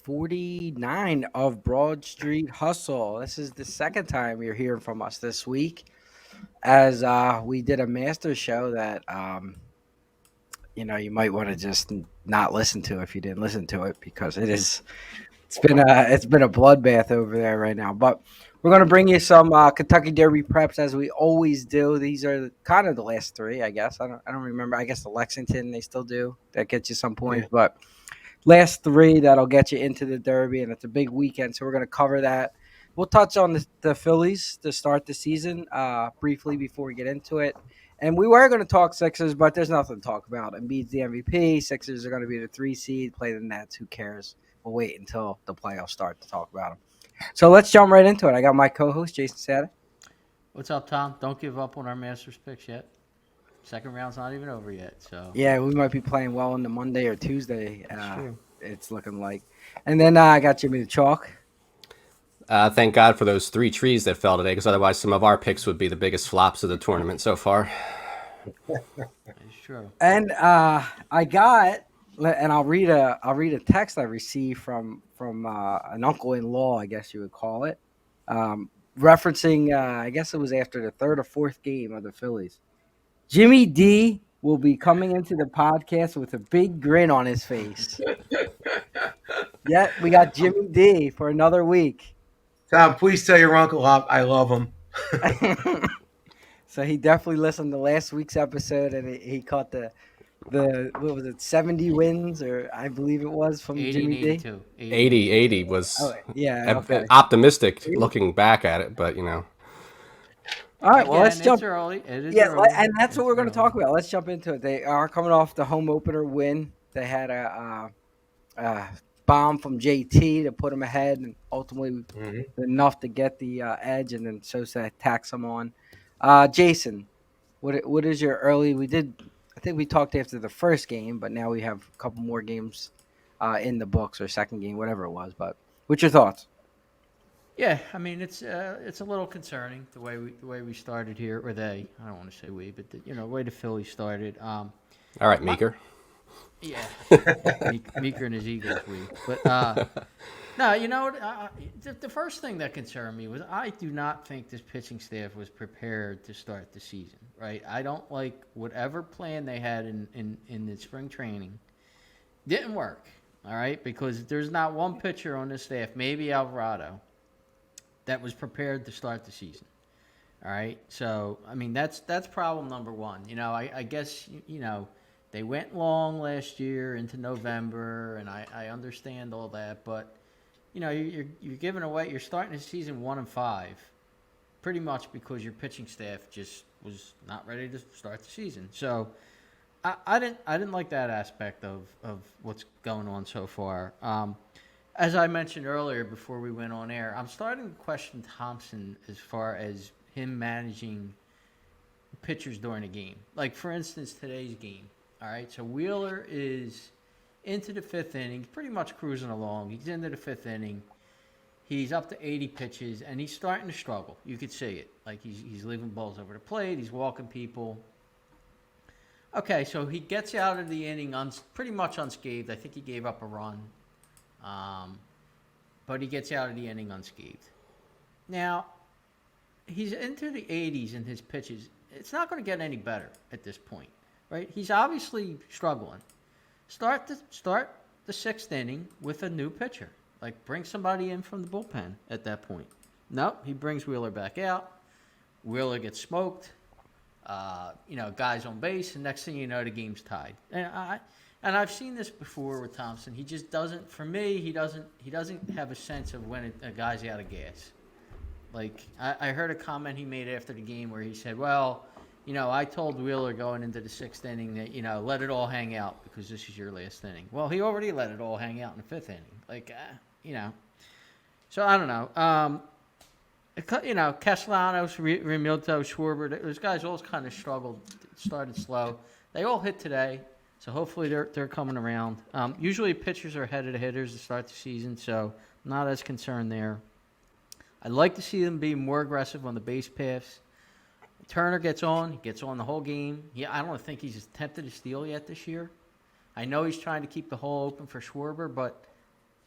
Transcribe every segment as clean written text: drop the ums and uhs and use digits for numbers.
49 of Broad Street Hustle. This is the second time you're hearing from us this week, as we did a master show that you might want to just not listen to if you didn't listen to it, because it's been a bloodbath over there right now. But we're gonna bring you some Kentucky Derby preps as we always do. These are kind of the last three, I guess. I don't remember. I guess the Lexington they still do. That gets you some points, Yeah. but last three that'll get you into the Derby, and it's a big weekend, so we're going to cover that. We'll touch on the Phillies to start the season briefly before we get into it. And we were going to talk Sixers, but there's nothing to talk about. Embiid's the MVP. Sixers are going to be the 3 seed, play the Nets. Who cares? We'll wait until the playoffs start to talk about them. So let's jump right into it. I got my co-host, Jason Sada. What's up, Tom? Don't give up on our Masters picks yet. Second round's not even over yet, so Yeah, we might be playing well on the Monday or Tuesday. that's true. It's looking like. And then I got Jimmy the Chalk. Thank God for those 3 trees that fell today, because otherwise some of our picks would be the biggest flops of the tournament so far. It's true. And I got, and I'll read a text I received from an uncle-in-law, I guess you would call it, referencing I guess it was after the third or fourth game of the Phillies. Jimmy D will be coming into the podcast with a big grin on his face. Yeah, we got Jimmy D for another week. Tom, please tell your uncle I love him. So he definitely listened to last week's episode, and he caught the what was it, 70 wins, or I believe it was, from 80 Jimmy and D. 82. 80 was Okay. optimistic looking back at it, but All right, well, let's jump. It's early. It is Yeah, early. and that's what we're going to talk about. Let's jump into it. They are coming off the home opener win. They had a bomb from JT to put them ahead, and ultimately enough to get the edge, and then Sosa attacks them on. Jason, what is your early? I think we talked after the first game, but now we have a couple more games in the books, or second game, whatever it was. But what's your thoughts? Yeah, I mean it's a little concerning the way we started here, or they. I don't want to say we, but the way the Phillies started. all right, Meeker. Yeah, Meeker and his Eagles week. But no, you know what? The first thing that concerned me was I do not think this pitching staff was prepared to start the season. Right? I don't like whatever plan they had in the spring training. Didn't work. All right, because there's not one pitcher on this staff, maybe Alvarado, that was prepared to start the season. All right, so I mean that's problem number one. I guess they went long last year into November, and I understand all that, but you're giving away. You're starting the season 1-5, pretty much because your pitching staff just was not ready to start the season. So I didn't like that aspect of what's going on so far. As I mentioned earlier before we went on air, I'm starting to question Thompson as far as him managing pitchers during a game. Like, for instance, today's game. All right, so Wheeler is into the 5th inning, pretty much cruising along. He's into the 5th inning. He's up to 80 pitches, and he's starting to struggle. You could see it. Like, he's leaving balls over the plate. He's walking people. Okay, so he gets out of the inning pretty much unscathed. I think he gave up a run. But he gets out of the inning unscathed. Now, he's into the 80s in his pitches. It's not going to get any better at this point, right? He's obviously struggling. Start the 6th inning with a new pitcher. Like, bring somebody in from the bullpen at that point. Nope, he brings Wheeler back out. Wheeler gets smoked. Guys on base, and next thing you know, the game's tied. And I've seen this before with Thompson. He just doesn't. For me, he doesn't have a sense of when a guy's out of gas. Like, I heard a comment he made after the game where he said, "Well, I told Wheeler going into the 6th inning that let it all hang out because this is your last inning." Well, he already let it all hang out in the 5th inning. Like, So I don't know. Castellanos, Remilto, Schwarber, those guys all kind of struggled, started slow. They all hit today. So hopefully they're coming around. Usually pitchers are ahead of the hitters to start the season, so I'm not as concerned there. I'd like to see them be more aggressive on the base paths. Turner gets on the whole game. Yeah, I don't think he's attempted to steal yet this year. I know he's trying to keep the hole open for Schwarber, but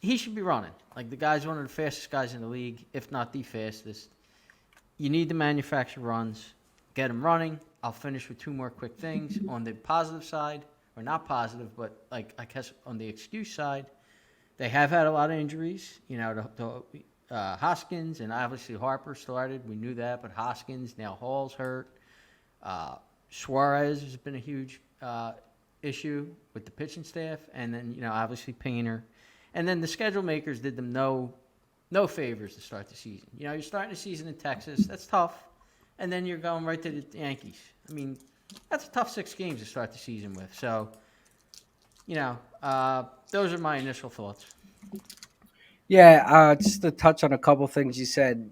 he should be running. Like, the guy's one of the fastest guys in the league, if not the fastest. You need to manufacture runs, get him running. I'll finish with two more quick things on the positive side, or not positive, but like I guess on the excuse side. They have had a lot of injuries. You know, Hoskins and obviously Harper started. We knew that, but Hoskins, now Hall's hurt. Suarez has been a huge issue with the pitching staff, and then, you know, obviously Painter. And then the schedule makers did them no favors to start the season. You know, you're starting the season in Texas. That's tough. And then you're going right to the Yankees. I mean, that's a tough 6 games to start the season with. So, you know, those are my initial thoughts. Yeah, just to touch on a couple things you said.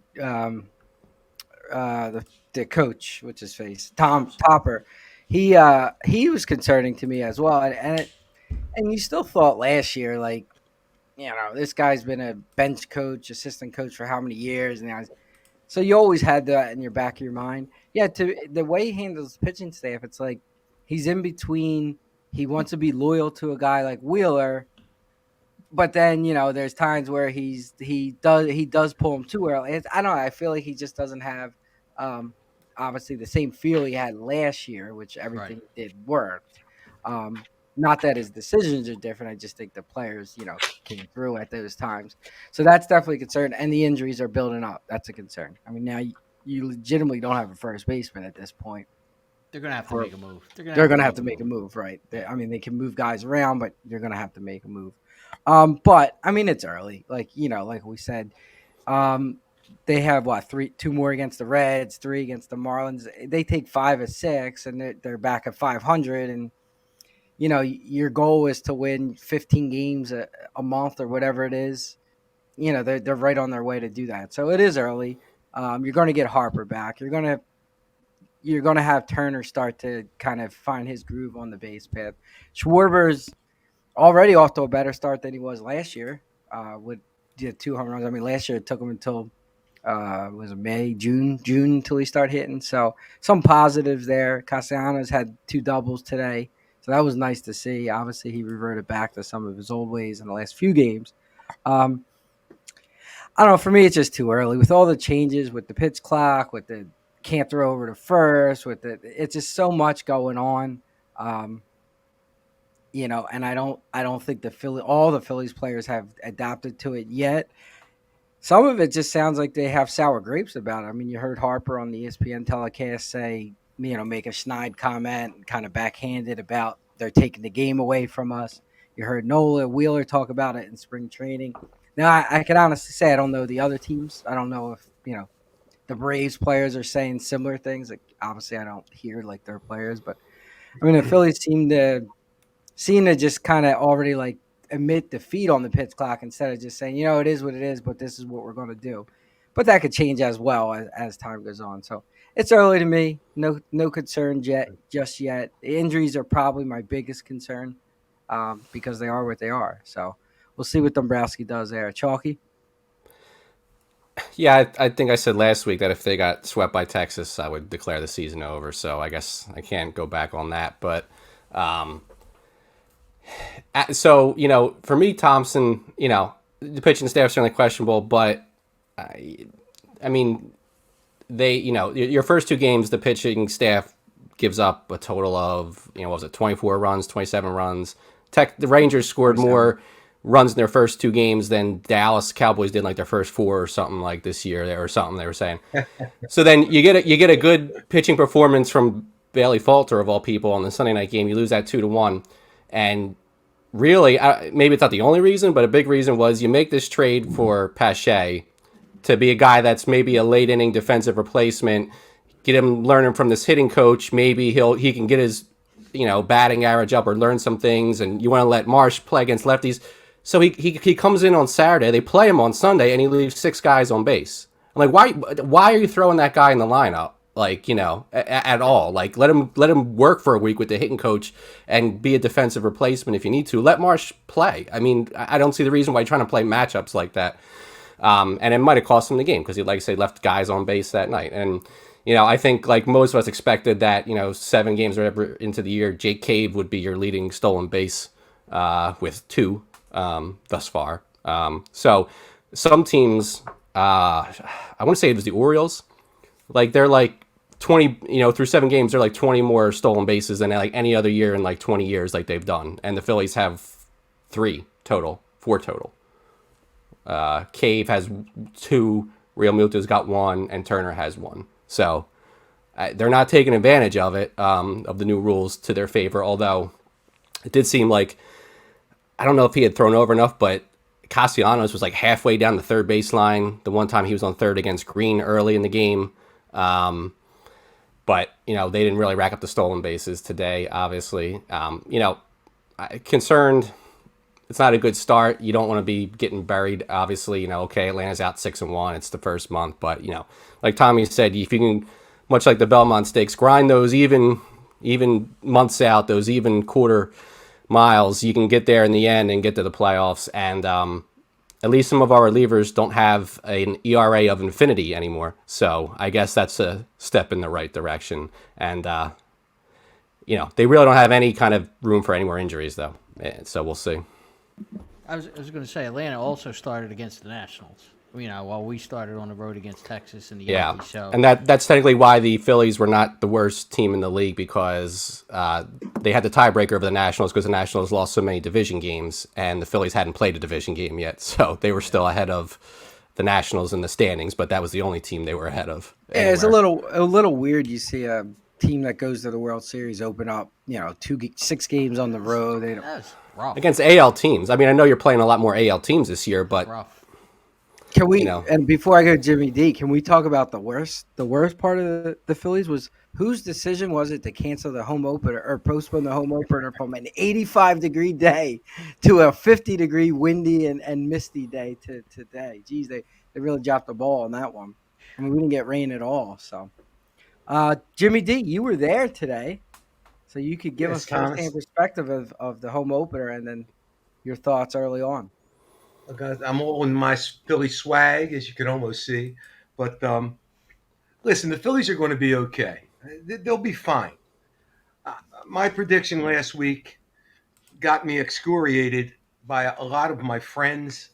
The coach, what's his face, Tom Topper, he was concerning to me as well, and you still thought last year, like, you know, this guy's been a bench coach, assistant coach for how many years now. So you always had that in your back of your mind. Yeah, to the way he handles pitching staff, it's like he's in between. He wants to be loyal to a guy like Wheeler, but then, you know, there's times where he does pull him too early. I don't know. I feel like he just doesn't have obviously the same feel he had last year, which everything he did worked. Not that his decisions are different. I just think the players, you know, came through at those times. So that's definitely a concern. And the injuries are building up. That's a concern. I mean, now you legitimately don't have a first baseman at this point. They're going to have to make a move. They're going to have to make a move, right? They can move guys around, but you're going to have to make a move. But I mean, it's early. Like, you know, like we said, they have two more against the Reds, 3 against the Marlins. They take 5 of 6, and they're back at 500. And, you know, your goal is to win 15 games a month or whatever it is. You know, they're right on their way to do that. So it is early. You're going to get Harper back. You're going to have Turner start to kind of find his groove on the base path. Schwarber's already off to a better start than he was last year with 2 home runs. I mean, last year it took him until was it May, June until he started hitting. So some positives there. Castellanos had 2 doubles today, so that was nice to see. Obviously, he reverted back to some of his old ways in the last few games. I don't know. For me, it's just too early with all the changes with the pitch clock, with the can't throw over to first, it's just so much going on. You know, and I don't think all the Phillies players have adapted to it yet. Some of it just sounds like they have sour grapes about it. I mean, you heard Harper on the ESPN telecast say, you know, make a snide comment, kind of backhanded about they're taking the game away from us. You heard Nola Wheeler talk about it in spring training. Now, I can honestly say I don't know the other teams. I don't know if, you know, the Braves players are saying similar things. Like, obviously, I don't hear like their players, but I mean, the Phillies seem to just kind of already like admit defeat on the pitch clock instead of just saying, you know, it is what it is, but this is what we're going to do. But that could change as well as time goes on. So it's early to me. No concern just yet. The injuries are probably my biggest concern because they are what they are. So we'll see what Dombrowski does there. Chalky? Yeah, I think I said last week that if they got swept by Texas, I would declare the season over. So I guess I can't go back on that. But so, you know, for me, Thompson, you know, the pitching staff is certainly questionable, but I mean, you know, your first 2 games, the pitching staff gives up a total of, you know, what was it, 24 runs, 27 runs. The Rangers scored more runs in their first 2 games than Dallas Cowboys did like their first 4 or something like this year or something they were saying. So then you get a good pitching performance from Bailey Falter of all people on the Sunday night game. You lose that 2-1, and really, maybe it's not the only reason, but a big reason was you make this trade for Pache to be a guy that's maybe a late inning defensive replacement. Get him learning from this hitting coach. Maybe he can get his, you know, batting average up or learn some things. And you want to let Marsh play against lefties. So he comes in on Saturday. They play him on Sunday, and he leaves 6 guys on base. I'm like, why are you throwing that guy in the lineup? Like, you know, at all? Like, let him work for a week with the hitting coach and be a defensive replacement if you need to. Let Marsh play. I mean, I don't see the reason why you're trying to play matchups like that. And it might have cost him the game because he, like I say, left guys on base that night. And, you know, I think like most of us expected that, you know, 7 games or whatever into the year, Jake Cave would be your leading stolen base with 2 thus far. So some teams, I want to say it was the Orioles, like they're like 20, through 7 games, they're like 20 more stolen bases than like any other year in like 20 years, like they've done. And the Phillies have 4 total. Cave has 2, Real Multo's got 1, and Turner has 1. So they're not taking advantage of it, of the new rules to their favor. Although it did seem like, I don't know if he had thrown over enough, but Castellanos was like halfway down the third baseline the one time he was on third against Green early in the game. But they didn't really rack up the stolen bases today. Obviously, concerned. It's not a good start. You don't want to be getting buried. Obviously, okay, Atlanta's out 6-1. It's the first month, but like Tommy said, if you can, much like the Belmont Stakes, grind those even months out, those even quarter miles, you can get there in the end and get to the playoffs. And at least some of our relievers don't have an ERA of infinity anymore. So I guess that's a step in the right direction. And they really don't have any kind of room for any more injuries, though. So we'll see. I was going to say Atlanta also started against the Nationals. While we started on the road against Texas and the Yankees. So. And that's technically why the Phillies were not the worst team in the league, because they had the tiebreaker over the Nationals because the Nationals lost so many division games and the Phillies hadn't played a division game yet. So they were still ahead of the Nationals in the standings, but that was the only team they were ahead of. Anywhere. Yeah, it's a little weird. You see a team that goes to the World Series open up, 6 games on the road. They don't, that's rough. Against AL teams. I mean, I know you're playing a lot more AL teams this year, but rough. Can we? And before I go to Jimmy D, can we talk about the worst? The worst part of the Phillies was, whose decision was it to cancel the home opener or postpone the home opener from an 85-degree day to a 50-degree windy and misty day to today? Geez, they really dropped the ball on that one. I mean, we didn't get rain at all. So, Jimmy D, you were there today, so you could give us firsthand perspective of the home opener and then your thoughts early on. I'm all in my Philly swag, as you can almost see. But listen, the Phillies are going to be okay. They'll be fine. My prediction last week got me excoriated by a lot of my friends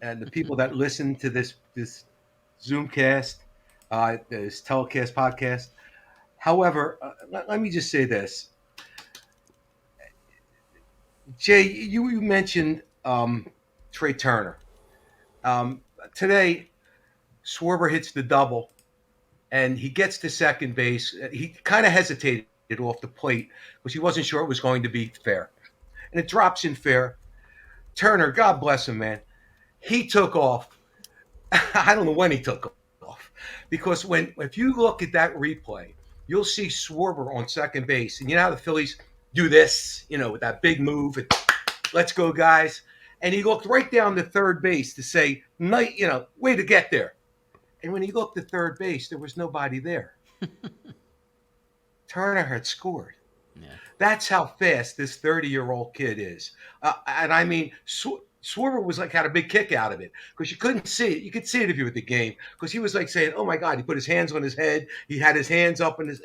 and the people that listen to this Zoomcast, this telecast podcast. However, let me just say this. Jay, you mentioned Trey Turner. Today, Schwarber hits the double, and he gets to second base. He kind of hesitated off the plate because he wasn't sure it was going to be fair. And it drops in fair. Turner, God bless him, man. He took off. I don't know when he took off. Because if you look at that replay, you'll see Schwarber on second base. And you know how the Phillies do this, with that big move. And, let's go, guys. And he looked right down to third base to say, way to get there. And when he looked at third base, there was nobody there. Turner had scored. Yeah. That's how fast this 30-year-old kid is. And I mean, Schwarber was had a big kick out of it because you couldn't see it. You could see it if you were at the game because he was saying, oh my God, he put his hands on his head. He had his hands up in his,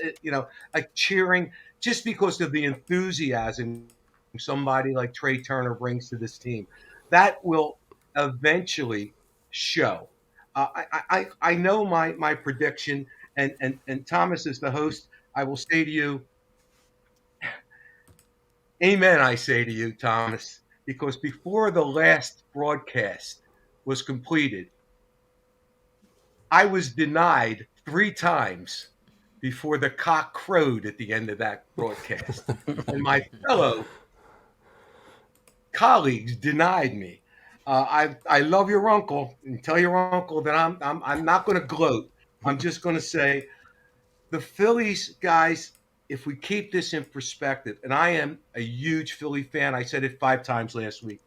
cheering just because of the enthusiasm somebody like Trey Turner brings to this team. That will eventually show. I know my prediction, and Thomas is the host. I will say to you, amen, I say to you, Thomas, because before the last broadcast was completed, I was denied 3 times before the cock crowed at the end of that broadcast. And my fellow colleagues denied me. I love your uncle, and tell your uncle that I'm not going to gloat. I'm just going to say the Phillies, guys, if we keep this in perspective, and I am a huge Philly fan. I said it 5 times last week.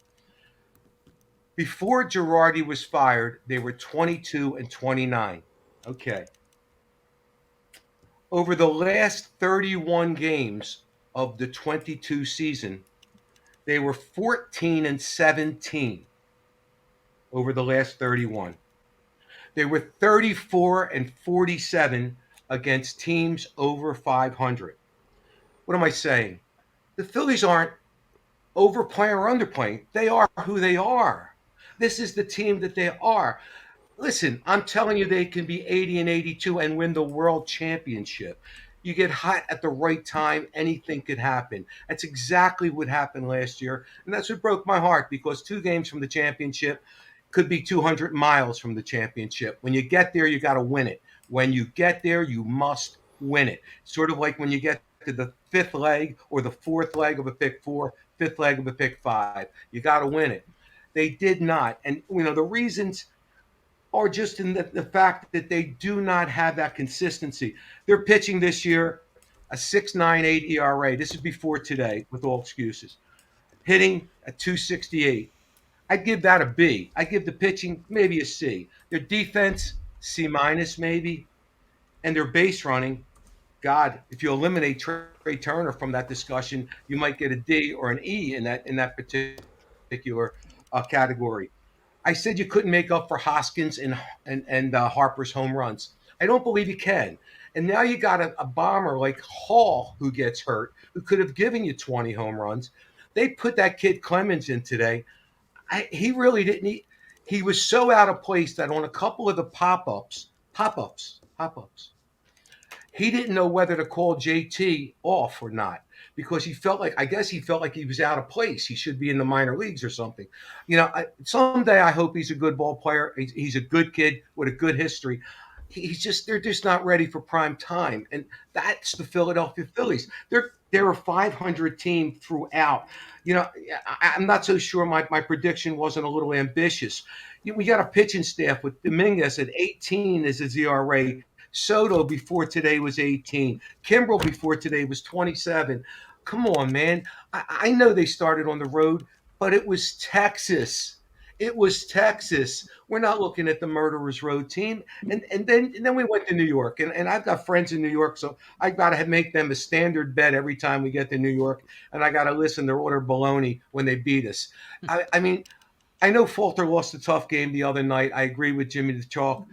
Before Girardi was fired, they were 22-29. Okay. Over the last 31 games of the 22 season, they were 14-17 over the last 31. They were 34-47 against teams over 500. What am I saying? The Phillies aren't overplaying or underplaying. They are who they are. This is the team that they are. Listen, I'm telling you, they can be 80-82 and win the world championship. You get hot at the right time, anything could happen. That's exactly what happened last year. And that's what broke my heart, because 2 games from the championship could be 200 miles from the championship. When you get there, you got to win it. When you get there, you must win it. Sort of like when you get to the fifth leg or the fourth leg of a pick four, fifth leg of a pick five. You got to win it. They did not. And, the reasons are just in the fact that they do not have that consistency. They're pitching this year a 6.98 ERA. This is before today, with all excuses. Hitting a 268. I'd give that a B. I give the pitching maybe a C. Their defense, C minus maybe. And their base running, God, if you eliminate Trey Turner from that discussion, you might get a D or an E in that particular category. I said you couldn't make up for Hoskins and Harper's home runs. I don't believe you can. And now you got a bomber like Hall who gets hurt, who could have given you 20 home runs. They put that kid Clemens in today. He really didn't. He was so out of place that on a couple of the pop-ups, he didn't know whether to call JT off or not, because I guess he felt like he was out of place. He should be in the minor leagues or something. Someday I hope he's a good ball player. He's a good kid with a good history. They're just not ready for prime time. And that's the Philadelphia Phillies. They're a 500 team throughout. I'm not so sure my prediction wasn't a little ambitious. We got a pitching staff with Dominguez at 18 as his ERA. Soto before today was 18. Kimbrel before today was 27. Come on, man. I know they started on the road, but it was Texas. It was Texas. We're not looking at the Murderers Road team. And then we went to New York. And I've got friends in New York, so I got to make them a standard bet every time we get to New York. And I got to listen to order baloney when they beat us. I mean, I know Falter lost a tough game the other night. I agree with Jimmy the Chalk.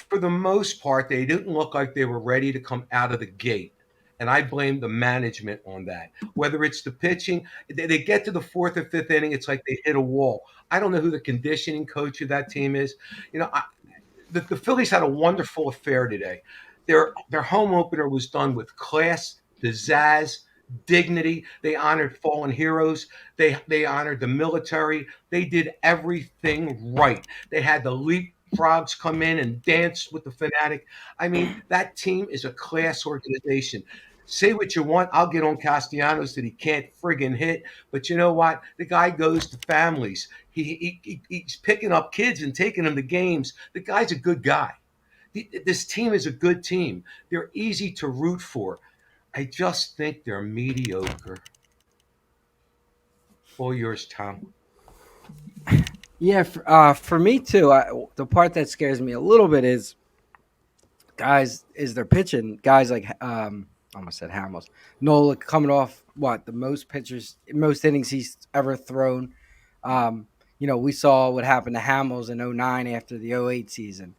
For the most part, they didn't look like they were ready to come out of the gate. And I blame the management on that. Whether it's the pitching, they get to the fourth or fifth inning, it's like they hit a wall. I don't know who the conditioning coach of that team is. The Phillies had a wonderful affair today. Their home opener was done with class, pizzazz, dignity. They honored fallen heroes. They honored the military. They did everything right. They had the leapfrogs come in and dance with the fanatic. I mean, that team is a class organization. Say what you want. I'll get on Castellanos that he can't friggin' hit. But you know what? The guy goes to families. He's picking up kids and taking them to games. The guy's a good guy. This team is a good team. They're easy to root for. I just think they're mediocre. All yours, Tom. Yeah, for me too. The part that scares me a little bit is their pitching. Guys like I almost said Hamels. Nola coming off the most innings he's ever thrown. We saw what happened to Hamels in 09 after the 08 season.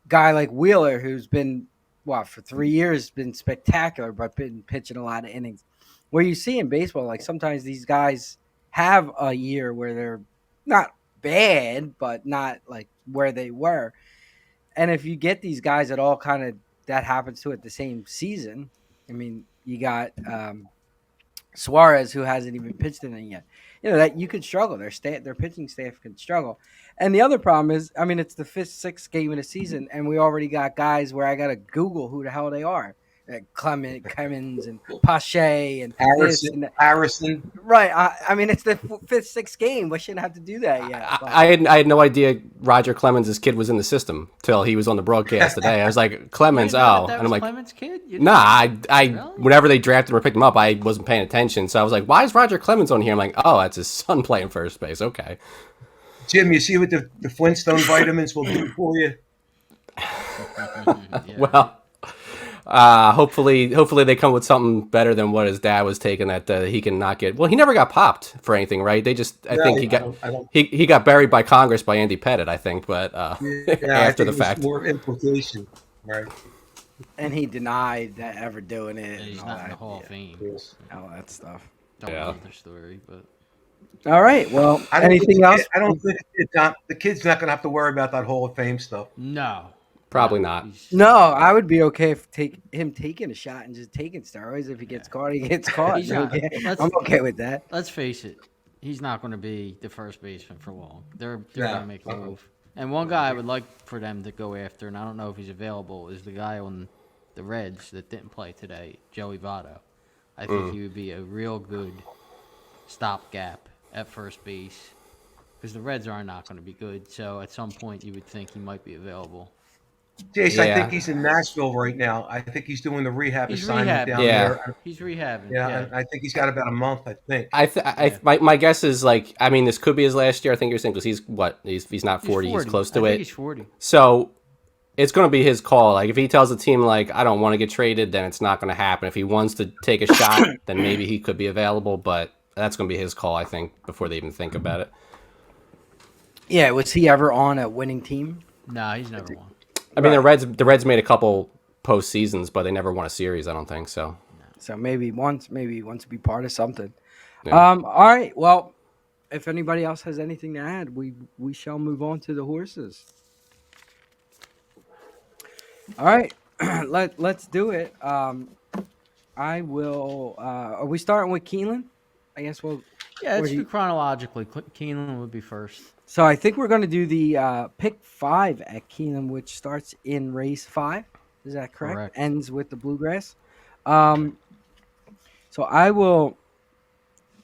Guy like Wheeler, who's been for 3 years, been spectacular, but been pitching a lot of innings. Where you see in baseball, like sometimes these guys have a year where they're not bad, but not like where they were. And if you get these guys that all kind of that happens to at the same season, I mean, you got Suarez, who hasn't even pitched in it yet. That you could struggle. Their pitching staff could struggle. And the other problem is, I mean, it's the fifth, sixth game of the season, and we already got guys where I got to Google who the hell they are. Clemens and Pache and Harrison. Right. I mean, it's the fifth, sixth game. We shouldn't have to do that yet. I had no idea Roger Clemens' kid was in the system till he was on the broadcast today. I was like, Clemens, and I'm like, Clemens' kid? Nah, really? Whenever they drafted him or picked him up, I wasn't paying attention. So I was like, why is Roger Clemens on here? I'm like, oh, that's his son playing first base. Okay. Jim, you see what the Flintstone vitamins will do for you? Yeah. Well, hopefully they come with something better than what his dad was taking that he can not get. Well, he never got popped for anything, right? They just, I think he got buried by Congress by Andy Pettit, I think, but after the fact. More implication, right? And he denied that ever doing it. He's not in the Hall of Fame. All that stuff. Don't know the story, but All right. Well, I don't think anything else? the kid's not going to have to worry about that Hall of Fame stuff. No, Probably no, not. he's No, I would be okay if him taking a shot and just taking steroids. If he gets caught, he gets caught. he's not. I'm okay with that. Let's face it, he's not going to be the first baseman for long. They're going No. to make a move. And one guy I would like for them to go after, and I don't know if he's available, is the guy on the Reds that didn't play today, Joey Votto. I think he would be a real good stopgap at first base because the Reds are not going to be good. So at some point, you would think he might be available. Jace, I Yeah. think he's in Nashville right now. I think he's doing the rehab He's assignment rehabbing. down Yeah. there. He's rehabbing. Yeah, Yeah. and I think he's got about a month. I think. Yeah. My guess is like, I mean, this could be his last year. I think you're saying because he's not 40, he's close to I it. think he's 40. So it's going to be his call. Like if he tells the team like I don't want to get traded, then it's not going to happen. If he wants to take a shot, then maybe he could be available. But that's going to be his call, I think, before they even think about it. Yeah, was he ever on a winning team? No, he's never won. I mean, the Reds made a couple postseasons, but they never won a series. I don't think so. So maybe he wants to be part of something. Yeah. All right. Well, if anybody else has anything to add, we shall move on to the horses. All right. Let's do it. I will. Are we starting with Keeneland? I guess we'll. Yeah, Or let's do do you- chronologically. Keeneland would be first. So I think we're going to do the pick 5 at Keeneland, which starts in race 5. Is that correct? Correct. Ends with the bluegrass. So I will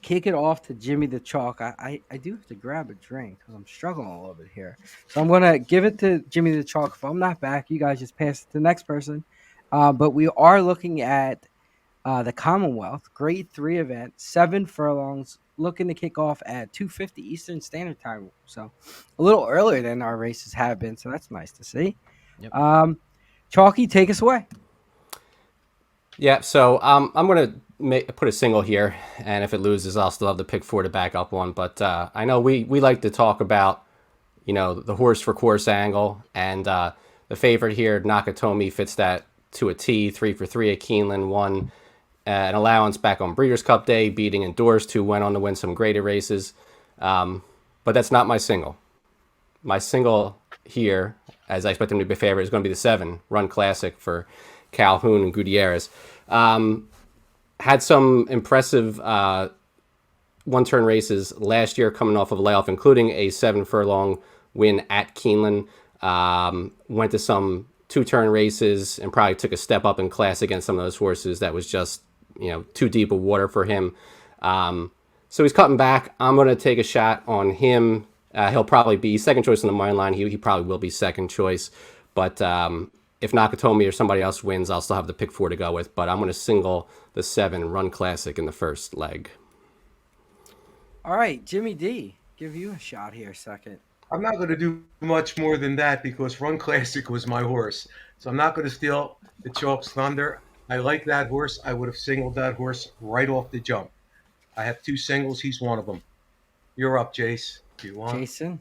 kick it off to Jimmy the Chalk. I do have to grab a drink because I'm struggling a little bit here. So I'm going to give it to Jimmy the Chalk. If I'm not back, you guys just pass it to the next person. But we are looking at the Commonwealth Grade 3 event, 7 furlongs, looking to kick off at 2:50 Eastern Standard Time. So a little earlier than our races have been. So that's nice to see. Yep. Chalky, take us away. Yeah, so I'm going to put a single here, and if it loses, I'll still have the pick 4 to back up one. But I know we like to talk about, the horse for course angle, and the favorite here, Nakatomi, fits that to a T, 3 for 3 at Keeneland, won an allowance back on Breeders' Cup Day, beating Endorsed, who went on to win some graded races. But that's not my single. My single here, as I expect him to be a favorite, is going to be the 7 Run Classic for Calhoun and Gutierrez. Had some impressive one-turn races last year coming off of a layoff, including a 7 furlong win at Keeneland. Went to some 2-turn races and probably took a step up in class against some of those horses that was just, too deep of water for him. So he's cutting back. I'm going to take a shot on him. He'll probably be second choice on the money line. He probably will be second choice. But if Nakatomi or somebody else wins, I'll still have the pick 4 to go with. But I'm going to single the 7 Run Classic in the first leg. All right, Jimmy D, give you a shot here second. I'm not going to do much more than that because Run Classic was my horse. So I'm not going to steal the Chalk's thunder. I like that horse. I would have singled that horse right off the jump. I have 2 singles. He's one of them. You're up, Jace. Do you want? Jason?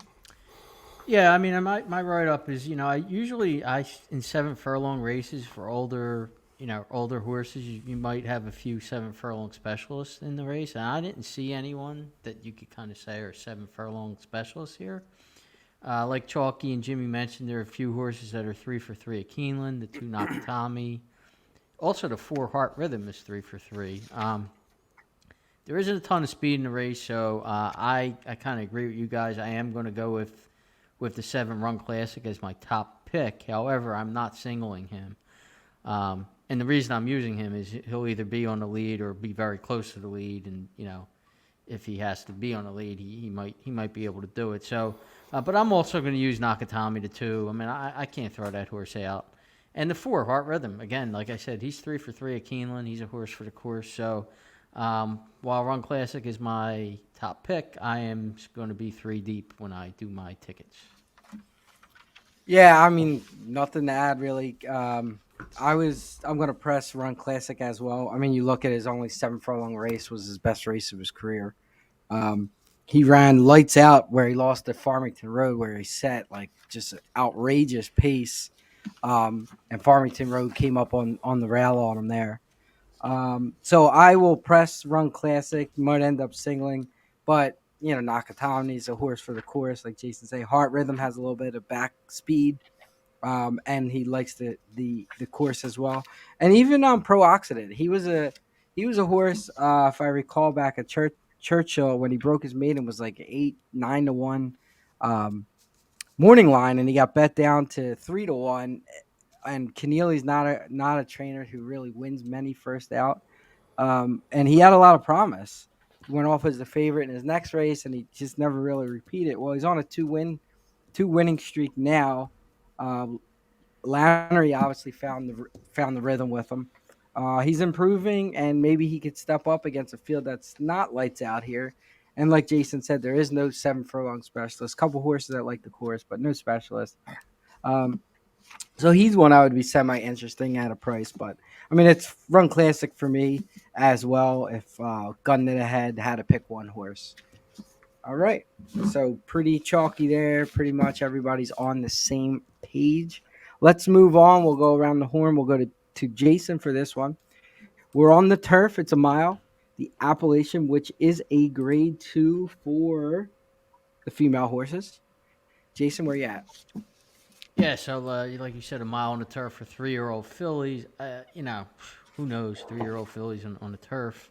Yeah, I mean, my write up is, I usually in 7 furlong races for older horses, you might have a few 7 furlong specialists in the race, and I didn't see anyone that you could kind of say are 7 furlong specialists here. Like Chalky and Jimmy mentioned, there are a few horses that are 3 for 3 at Keeneland, the 2 Nakatomi. Also, the 4 Heart Rhythm is 3 for 3. There isn't a ton of speed in the race, so I kind of agree with you guys. I am going to go with the 7 Run Classic as my top pick. However, I'm not singling him. And the reason I'm using him is he'll either be on the lead or be very close to the lead. And, if he has to be on the lead, he might be able to do it. So, but I'm also going to use Nakatomi to 2. I mean, I can't throw that horse out. And the 4 Heart Rhythm, again, like I said, he's 3 for 3 at Keeneland. He's a horse for the course. So, while Run Classic is my top pick, I am going to be 3 deep when I do my tickets. Yeah, I mean, nothing to add really. I'm going to press Run Classic as well. I mean, you look at his only 7 furlong race was his best race of his career. He ran lights out where he lost at Farmington Road, where he set like just an outrageous pace. And Farmington Road came up on the rail on him there. So I will press Run Classic. Might end up singling, but Nakatomi's a horse for the course, like Jason say. Heart Rhythm has a little bit of back speed, and he likes the course as well. And even Pro Occident, he was a horse. If I recall back at Churchill when he broke his maiden was like 8-9 to 1 um, morning line, and he got bet down to 3 to 1. And Keneally's not a trainer who really wins many first out. And he had a lot of promise. He went off as the favorite in his next race, and he just never really repeated. Well, he's on a two winning streak now. Um, Lannery obviously found the rhythm with him. He's improving, and maybe he could step up against a field that's not lights out here. And like Jason said, there is no 7 furlong specialist. A couple horses that like the course, but no specialist. Um, so he's one I would be semi interesting at a price, but I mean it's run classic for me as well. If gun to the head had to pick one horse. All right, so pretty chalky there. Pretty much everybody's on the same page. Let's move on. We'll go around the horn. We'll go to Jason for this one. We're on the turf. It's a mile. The Appalachian, which is a grade 2 for the female horses. Jason, where you at? Yeah, so like you said, a mile on the turf for 3-year-old fillies. Who knows? 3-year-old fillies on the turf.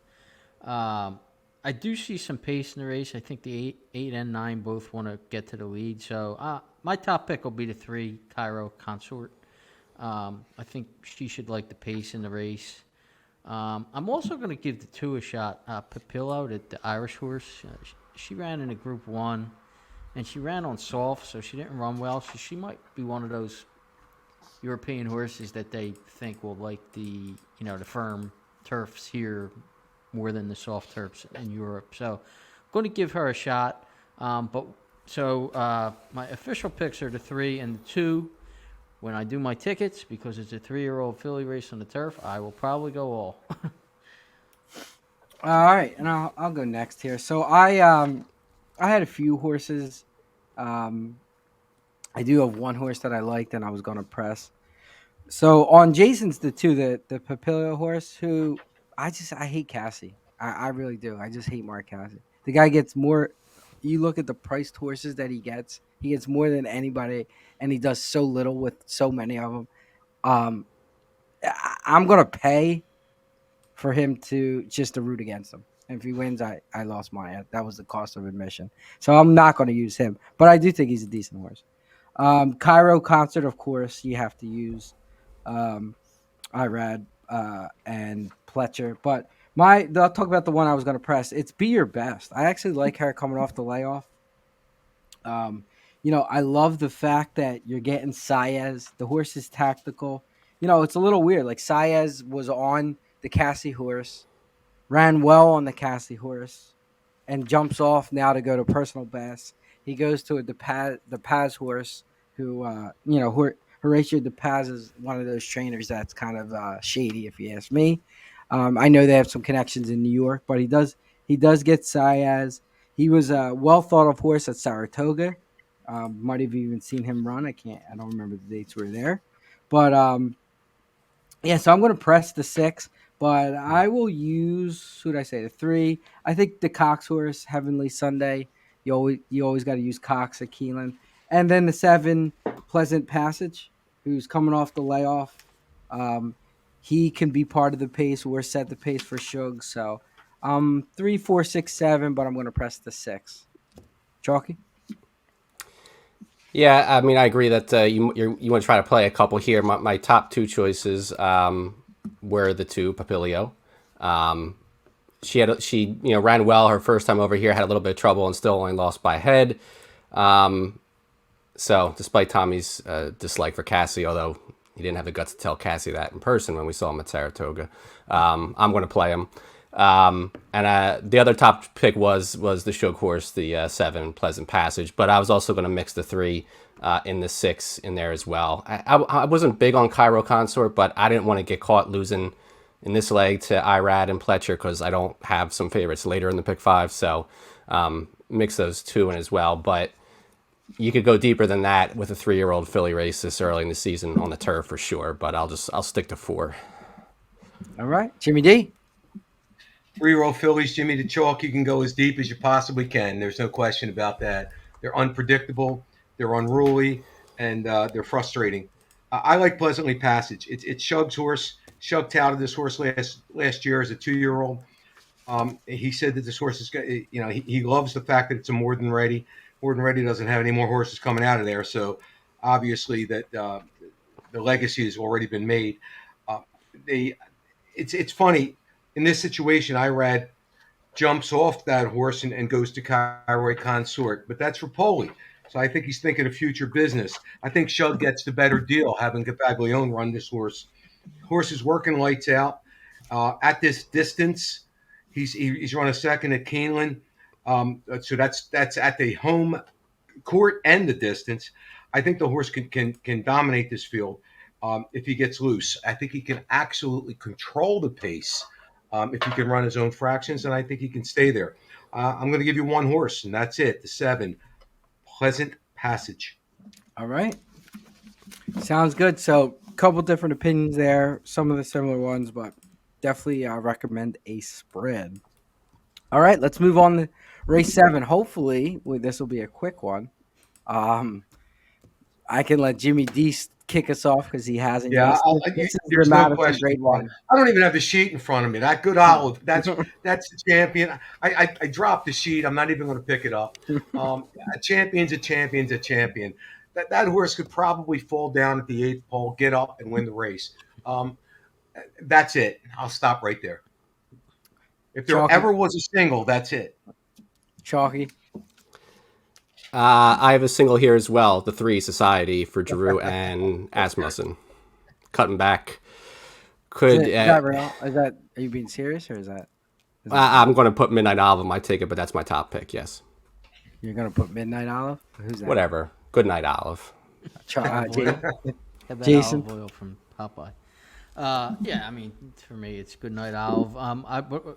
I do see some pace in the race. I think the 8 and 9 both want to get to the lead. So my top pick will be the 3, Cairo Consort. I think she should like the pace in the race. I'm also going to give the 2 a shot. Papillo, the Irish horse. She ran in a Group 1. And she ran on soft, so she didn't run well. So she might be one of those European horses that they think will like the firm turfs here more than the soft turfs in Europe. So I'm going to give her a shot. My official picks are the 3 and the 2. When I do my tickets, because it's a 3-year-old filly race on the turf, I will probably go all. All right, and I'll go next here. So I had a few horses. I do have one horse that I liked, and I was going to press. So on Jason's the 2, the Papilio horse, who I hate Cassie. I really do. I just hate Mark Cassie. The guy gets more. You look at the priced horses that he gets more than anybody, and he does so little with so many of them. I'm going to pay for him to root against him. And if he wins, I lost money. That was the cost of admission. So I'm not going to use him. But I do think he's a decent horse. Cairo Concert, of course, you have to use Irad and Pletcher. But I'll talk about the one I was going to press. It's Be Your Best. I actually like her coming off the layoff. I love the fact that you're getting Saez. The horse is tactical. It's a little weird. Like Saez was on the Cassie horse, ran well on the Cassie horse, and jumps off now to go to personal best. He goes to the Paz horse, who Horatio De Paz is one of those trainers that's kind of shady, if you ask me. I know they have some connections in New York, but he does get Saez. He was a well thought of horse at Saratoga. Might have even seen him run. I don't remember the dates were there, but yeah. So I'm going to press the 6. But I will use, who did I say, the 3. I think the Cox horse, Heavenly Sunday. You always got to use Cox at Keeneland. And then the 7, Pleasant Passage, who's coming off the layoff. He can be part of the pace. We're set the pace for Shug. So 3, 4, 6, 7, but I'm going to press the 6. Chalky? Yeah, I mean, I agree that you want to try to play a couple here. My top 2 choices were the 2, Papilio. She ran well her first time over here, had a little bit of trouble, and still only lost by a head. So despite Tommy's dislike for Cassie, although he didn't have the guts to tell Cassie that in person when we saw him at Saratoga, I'm going to play him. And the other top pick was the Shug horse, the 7, Pleasant Passage. But I was also going to mix the 3 in the 6 in there as well. I wasn't big on Cairo Consort, but I didn't want to get caught losing in this leg to Irad and Pletcher because I don't have some favorites later in the pick 5. So mix those 2 in as well. But you could go deeper than that with a 3-year-old filly race this early in the season on the turf for sure. But I'll stick to 4. All right. Jimmy D? 3-year-old Phillies, Jimmy the Chalk, you can go as deep as you possibly can. There's no question about that. They're unpredictable, they're unruly, and they're frustrating. I like Pleasantly Passage. It's Shug's horse. Shug touted this horse last year as a 2-year-old. He said that this horse is, he loves the fact that it's a more than ready. More than ready doesn't have any more horses coming out of there, so obviously that the legacy has already been made. Uh, they, it's funny in this situation. Irad jumps off that horse and goes to Cairo Consort, but that's Rapoli. So I think he's thinking of future business. I think Shug gets the better deal having Capaglione run this horse. Horse is working lights out. At this distance, he's run a second at Keeneland. So that's at the home court and the distance. I think the horse can dominate this field if he gets loose. I think he can absolutely control the pace if he can run his own fractions, and I think he can stay there. I'm going to give you one horse, and that's it. The 7, Pleasant Passage. All right. Sounds good. So, a couple different opinions there. Some of the similar ones, but definitely recommend a spread. All right, let's move on to race 7. Hopefully, this will be a quick one. I can let Jimmy D kick us off because he hasn't. Yeah, This is the there's no Madison question. Grade One. I don't even have the sheet in front of me. That good olive. That's the champion. I dropped the sheet. I'm not even going to pick it up. A champion's a champion's a champion. That horse could probably fall down at the 8th pole, get up, and win the race. That's it. I'll stop right there. If there Chalky. ever was a single, that's it. Chalky. I have a single here as well, the 3 Society for Giroux and Asmussen. Cutting back. Is that real? Are you being serious or is that? I'm going to put Midnight Olive on my ticket, but that's my top pick, yes. You're going to put Midnight Olive? Who's that? Whatever. Good night, Olive. Get that Jason? olive oil from Popeye. Yeah, I mean, for me, it's Good Night Olive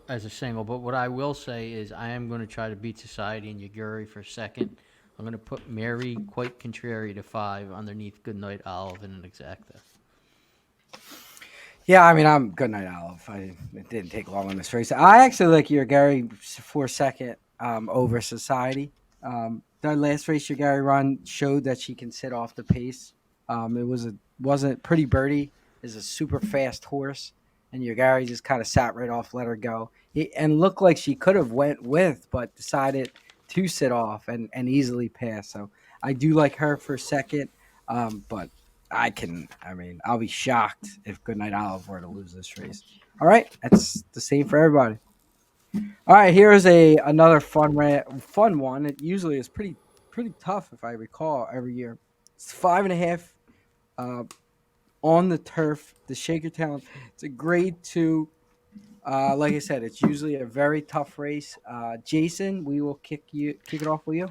as a single. But what I will say is I am going to try to beat Society and Yaguri for second. I'm going to put Mary Quite Contrary to 5 underneath Good Night Olive in an exacta. Yeah, I mean, I'm Good Night Olive. It didn't take long on this race. I actually like your Gary for second over Society. The last race your Gary run showed that she can sit off the pace. It wasn't Pretty Birdie is a super fast horse, and your Gary just kind of sat right off, let her go, and looked like she could have went with, but decided to sit off and easily pass. So I do like her for second, but I'll be shocked if Goodnight Olive were to lose this race. All right, that's the same for everybody. All right, here's another fun one. It usually is pretty tough if I recall every year. It's 5.5 on the turf, the Shakertown. It's a grade 2. Like I said, it's usually a very tough race. Jason, we will kick it off with you.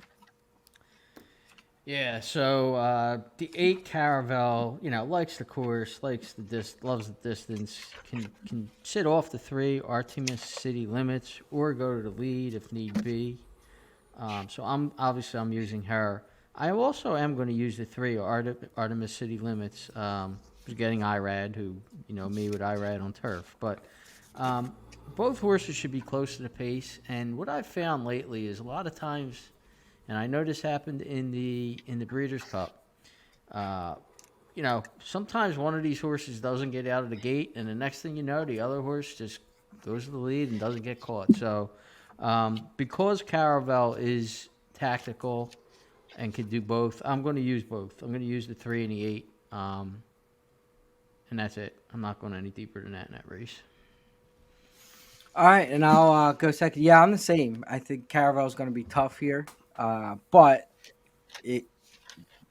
Yeah, so the 8 Caravel, likes the course, loves the distance, can sit off the 3 Artemis City Limits or go to the lead if need be. So I'm using her. I also am going to use the 3 Artemis City Limits. Getting Irad, who me with Irad on turf, but both horses should be close to the pace. And what I've found lately is a lot of times, and I know this happened in the Breeders' Cup. Sometimes one of these horses doesn't get out of the gate, and the next thing you know, the other horse just goes to the lead and doesn't get caught. So, because Caravel is tactical and can do both, I'm going to use both. I'm going to use the 3 and the 8, and that's it. I'm not going any deeper than that in that race. All right, and I'll go second. Yeah, I'm the same. I think Caravel's going to be tough here, but it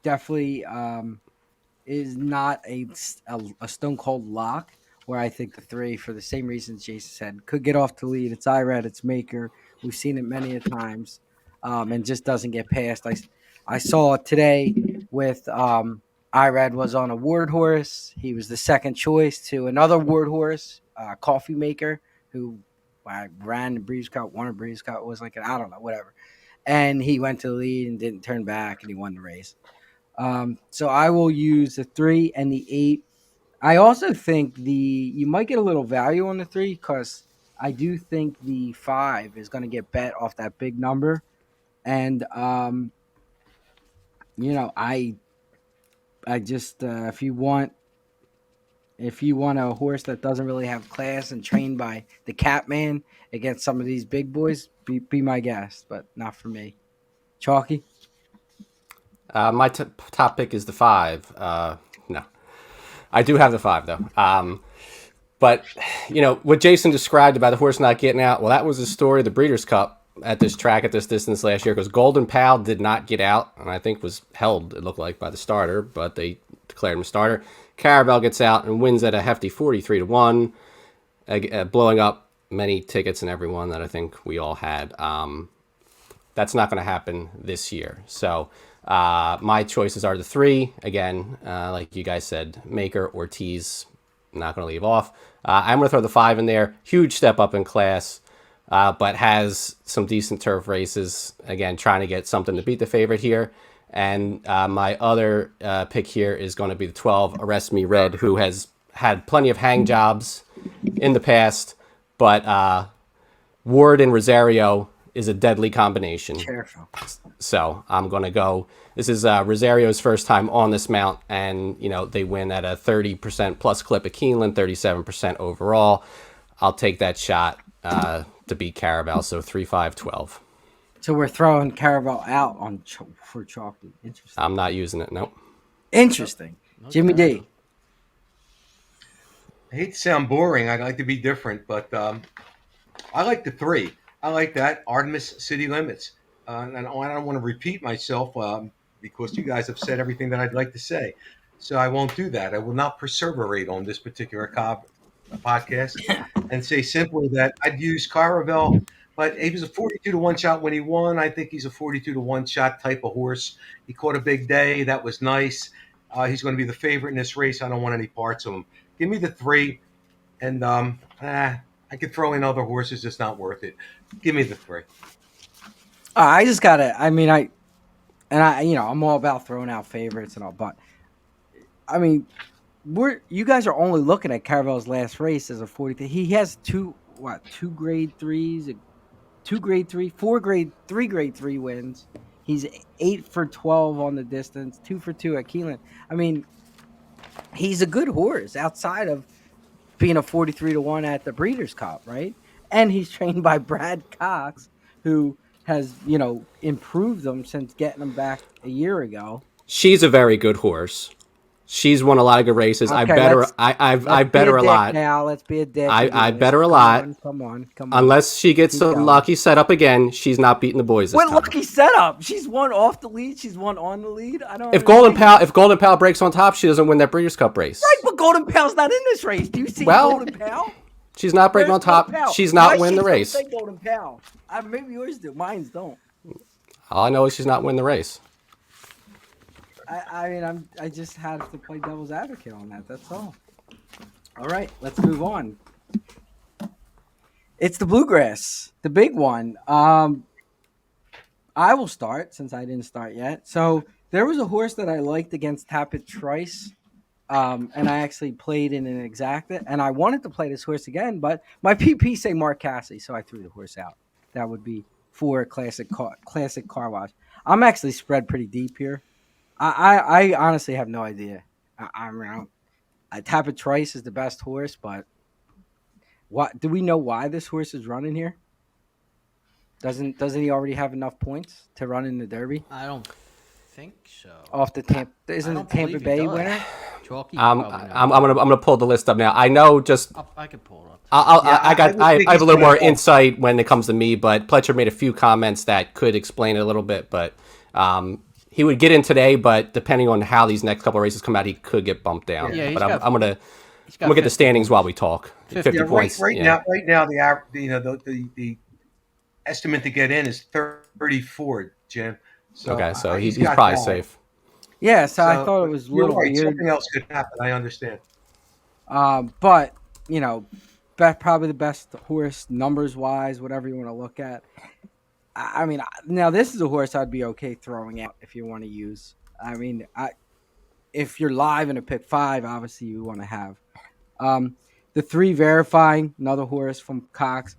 definitely is not a stone cold lock. Where I think the 3, for the same reasons Jason said, could get off the lead. It's Irad, it's Maker. We've seen it many a times, and just doesn't get past. I saw it today with Irad was on a Ward horse. He was the second choice to another Ward horse, Coffee Maker, who ran the Breeze Cup, won a Breeze Cup, was like I don't know, whatever. And he went to the lead and didn't turn back, and he won the race. So I will use the 3 and the 8. I also think you might get a little value on the 3 because I do think the 5 is going to get bet off that big number, and I just if you want a horse that doesn't really have class and trained by the Catman against some of these big boys, be my guest, but not for me. Chalky? My top pick is the 5. No, I do have the 5 though. But what Jason described about the horse not getting out. Well, that was the story of the Breeders' Cup at this track at this distance last year, because Golden Pal did not get out, and I think was held. It looked like by the starter, but they declared him a starter. Caravel gets out and wins at a hefty 43-1, blowing up many tickets and everyone that I think we all had. That's not going to happen this year. So my choices are the 3 again, like you guys said, Maker, Ortiz. Not going to leave off. I'm going to throw the 5 in there. Huge step up in class, but has some decent turf races. Again, trying to get something to beat the favorite here. And my other pick here is going to be the 12, Arrest Me Red, who has had plenty of hang jobs in the past, but Ward and Rosario is a deadly combination. Careful. So I'm going to go. This is Rosario's first time on this mount, and they win at a 30% plus clip at Keeneland, 37% overall. I'll take that shot to beat Caravel. So 3-5-12. So we're throwing Caravel out for Chalky. Interesting. I'm not using it. Nope. Interesting. No Jimmy D. I hate to sound boring. I'd like to be different, but I like the 3. I like that Artemis City Limits. And I don't want to repeat myself because you guys have said everything that I'd like to say. So I won't do that. I will not perseverate on this particular podcast and say simply that I'd use Caravel, but he was a 42-1 shot when he won. I think he's a 42-1 shot type of horse. He caught a big day. That was nice. He's going to be the favorite in this race. I don't want any parts of him. Give me the 3, and I could throw in other horses. It's not worth it. Give me the 3. I just gotta. I mean, I'm all about throwing out favorites and all, but I mean, you guys are only looking at Caravel's last race as a 43. He has 2 grade 3s, 2 grade 3, 4 grade 3 grade 3 wins. He's 8 for 12 on the distance, 2 for 2 at Keeneland. I mean, he's a good horse outside of being a 43-1 at the Breeders' Cup, right? And he's trained by Brad Cox, who has, improved them since getting them back a year ago. She's a very good horse. She's won a lot of good races. Okay, I bet her a lot. Now let's be a dick. I bet her a lot. Come on. Unless she gets a lucky setup again, she's not beating the boys this what time. Lucky setup? She's won off the lead. She's won on the lead. I don't. If Golden Pal breaks on top, she doesn't win that Breeders' Cup race. Right, but Golden Pal's not in this race. Do you see Golden Pal? She's not breaking on top. She's not winning the race. Say Golden Pal. Maybe yours do. Mine's don't. All I know is she's not winning the race. I just had to play devil's advocate on that. That's all. All right, let's move on. It's the Bluegrass, the big one. I will start since I didn't start yet. So there was a horse that I liked against Tapit Trice, and I actually played in an exacta, and I wanted to play this horse again, but my PP say Mark Cassidy, so I threw the horse out. That would be for classic car wash. I'm actually spread pretty deep here. I honestly have no idea. Tapit Trice is the best horse, but what do we know why this horse is running here? Doesn't he already have enough points to run in the Derby? I don't think so. Off the isn't the Tampa Bay winner? Chalky, I'm gonna pull the list up now. I know just I can pull it up. I have a little more insight when it comes to me, but Pletcher made a few comments that could explain it a little bit, but he would get in today, but depending on how these next couple of races come out, he could get bumped down. Yeah, but I'm gonna get the standings while we talk. 50 points. Right now, the estimate to get in is 34, Jim. So, okay, so he's probably safe. Yeah, so I thought it was a little weird. Something else could happen. I understand. But probably the best horse numbers wise, whatever you want to look at. I mean, now this is a horse I'd be okay throwing out if you want to use. I mean, if you're live in a pick 5, obviously you want to have. The The 3 Verifying, another horse from Cox.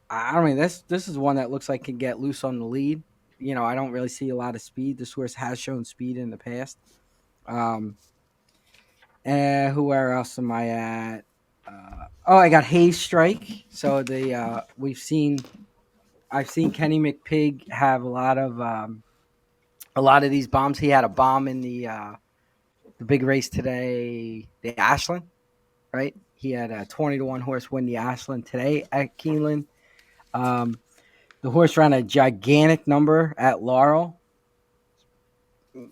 I mean, this is one that looks like can get loose on the lead. I don't really see a lot of speed. This horse has shown speed in the past. And where else am I at? I got Hayes Strike. So I've seen Kenny McPig have a lot of these bombs. He had a bomb in the big race today, the Ashland, right? He had a 20-1 horse win the Ashland today at Keeneland. The horse ran a gigantic number at Laurel.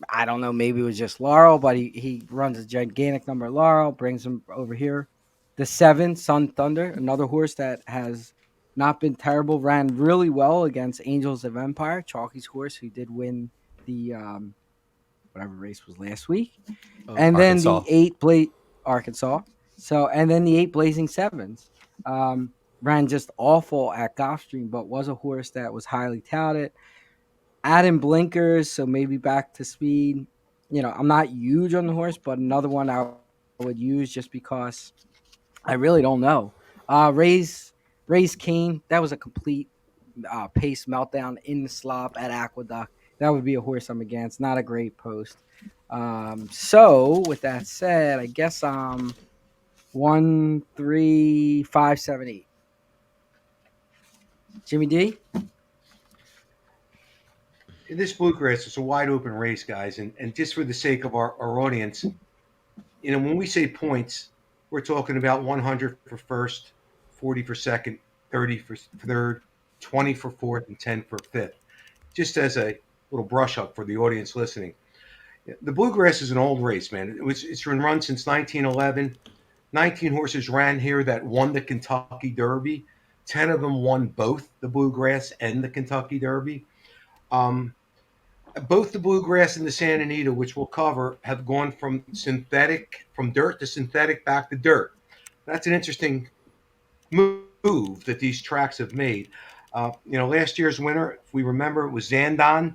I don't know, maybe it was just Laurel, but he runs a gigantic number at Laurel, brings him over here. The 7, Sun Thunder, another horse that has not been terrible, ran really well against Angels of Empire, Chalky's horse, who did win the whatever race was last week. And then Arkansas. the 8 Arkansas. And then the 8 Blazing Sevens. Ran just awful at Gulfstream, but was a horse that was highly touted. Adding blinkers, so maybe back to speed. I'm not huge on the horse, but another one I would use just because I really don't know. Raise Kane, that was a complete pace meltdown in the slop at Aqueduct. That would be a horse I'm against. Not a great post. So with that said, I guess 1, 3, 5, 7, 8. Jimmy D. This bluegrass is a wide open race, guys, and just for the sake of our audience, when we say points, we're talking about 100 for first, 40 for second, 30 for third, 20 for fourth, and 10 for fifth. Just as a little brush up for the audience listening. The bluegrass is an old race, man. It's been run since 1911. 19 horses ran here that won the Kentucky Derby. 10 of them won both the bluegrass and the Kentucky Derby. Both the bluegrass and the Santa Anita, which we'll cover, have gone from dirt to synthetic back to dirt. That's an interesting move that these tracks have made. Last year's winner, if we remember, was Zandon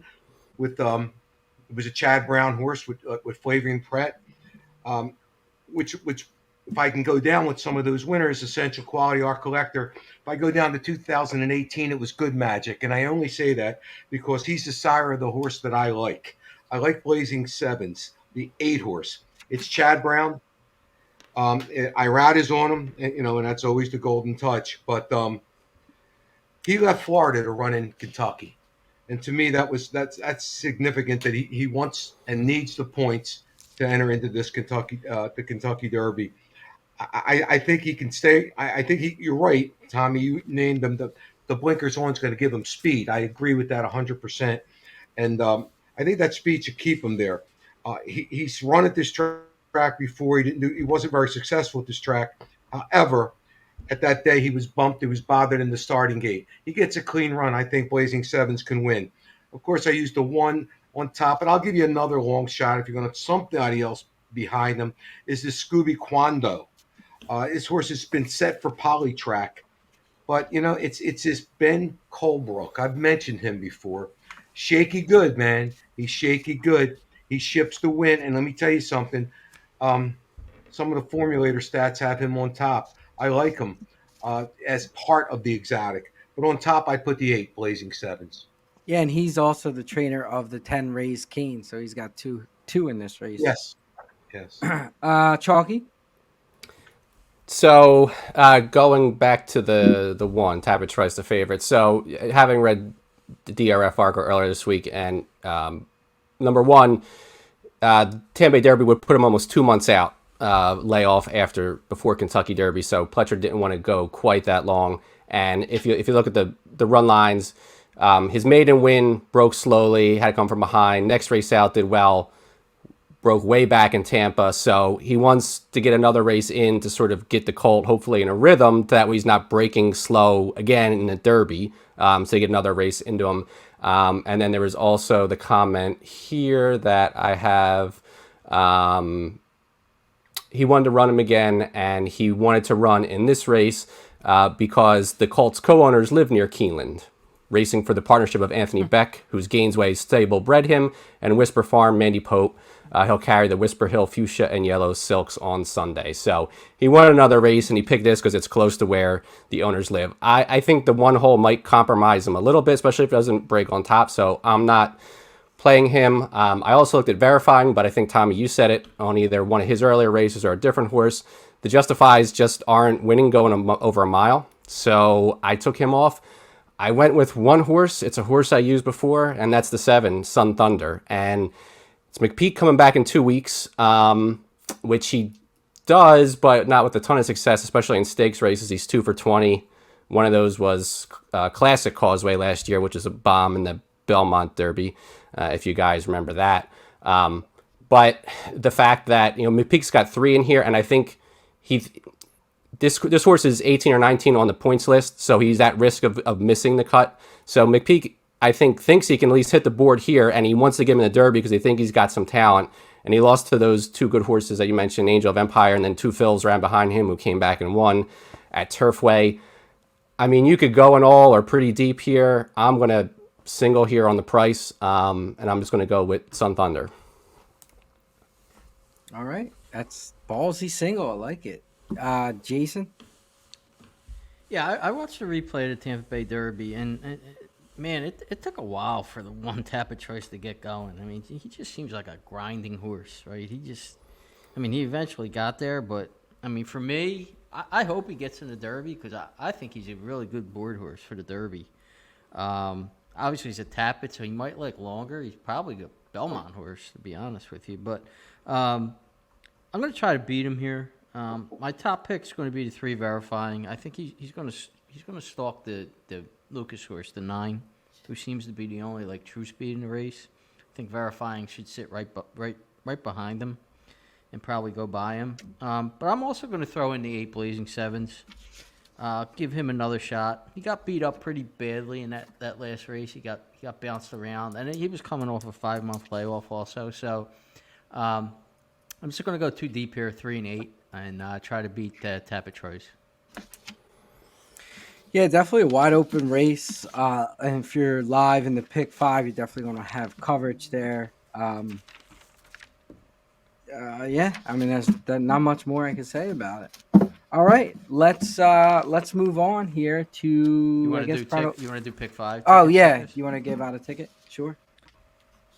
with it was a Chad Brown horse with Flavian Pratt, which if I can go down with some of those winners, Essential Quality, Art Collector, if I go down to 2018, it was Good Magic. And I only say that because he's the sire of the horse that I like. I like Blazing Sevens, the 8 horse. It's Chad Brown. Irad is on him, and that's always the golden touch. But he left Florida to run in Kentucky. And to me, that's significant that he wants and needs the points to enter into this the Kentucky Derby. I think he can stay. I think you're right, Tommy. You named him. The blinkers on's going to give him speed. I agree with that 100%. And I think that speed should keep him there. He's run at this track before. He wasn't very successful at this track. However, at that day, he was bumped. He was bothered in the starting gate. He gets a clean run. I think Blazing Sevens can win. Of course, I used the 1 on top, and I'll give you another long shot if you're going to somebody else behind him. Is this Scooby Quando? This horse has been set for Polytrack, but it's this Ben Colebrook. I've mentioned him before. Shaky good, man. He's shaky good. He ships the win, and let me tell you something. Some of the formulator stats have him on top. I like him as part of the exotic, but on top I put the 8 Blazing Sevens. Yeah, and he's also the trainer of the 10 Rays Kane, so he's got two in this race. Yes. Chalky. So going back to the 1, Tapper tries the favorite. So having read the DRF article earlier this week, and number 1, Tampa Bay Derby would put him almost 2 months out, layoff before Kentucky Derby. So Pletcher didn't want to go quite that long. And if you look at the run lines, his maiden win broke slowly, had to come from behind. Next race out did well, broke way back in Tampa. So he wants to get another race in to sort of get the colt hopefully in a rhythm, that way he's not breaking slow again in the Derby. So you get another race into him. And then there was also the comment here that I have. He wanted to run him again, and he wanted to run in this race because the colt's co-owners live near Keeneland. racing for the partnership of Anthony Beck, whose Gainesway stable bred him, and Whisper Farm, Mandy Pope. He'll carry the Whisper Hill Fuchsia and Yellow Silks on Sunday. So he won another race, and he picked this because it's close to where the owners live. I think the one hole might compromise him a little bit, especially if it doesn't break on top. So I'm not playing him. I also looked at Verifying, but I think, Tommy, you said it on either one of his earlier races or a different horse. The Justifies just aren't winning going over a mile. So I took him off. I went with one horse. It's a horse I used before, and that's the 7, Sun Thunder. And it's McPeak coming back in 2 weeks, which he does, but not with a ton of success, especially in stakes races. He's 2 for 20. One of those was Classic Causeway last year, which is a bomb in the Belmont Derby, if you guys remember that. But the fact that, McPeak's got 3 in here, and I think this horse is 18 or 19 on the points list, so he's at risk of missing the cut. So McPeak, I think, thinks he can at least hit the board here, and he wants to get him in the Derby because they think he's got some talent. And he lost to those 2 good horses that you mentioned, Angel of Empire, and then 2 Phils ran behind him who came back and won at Turfway. I mean, you could go in all or pretty deep here. I'm going to single here on the price, and I'm just going to go with Sun Thunder. All right. That's ballsy single. I like it. Jason? Yeah, I watched the replay of the Tampa Bay Derby, and man, it took a while for the one Tapper Choice to get going. I mean, he just seems like a grinding horse, right? He eventually got there, but, I mean, for me, I hope he gets in the Derby because I think he's a really good board horse for the Derby. Obviously, he's a Tappet, so he might like longer. He's probably a Belmont horse, to be honest with you. But I'm going to try to beat him here. My top pick is going to be the 3 Verifying. I think he's going to stalk the Lucas horse, the 9, who seems to be the only true speed in the race. I think Verifying should sit right behind him and probably go by him. But I'm also going to throw in the 8 Blazing Sevens. Give him another shot. He got beat up pretty badly in that last race. He got bounced around, and he was coming off a 5-month layoff also. So I'm just going to go too deep here, 3 and 8, and try to beat Tapper Choice. Yeah, definitely a wide open race. And if you're live in the pick 5, you're definitely going to have coverage there. Yeah, I mean, there's not much more I can say about it. All right, let's move on here to. You want to do pick 5? Oh yeah, you want to give out a ticket? Sure.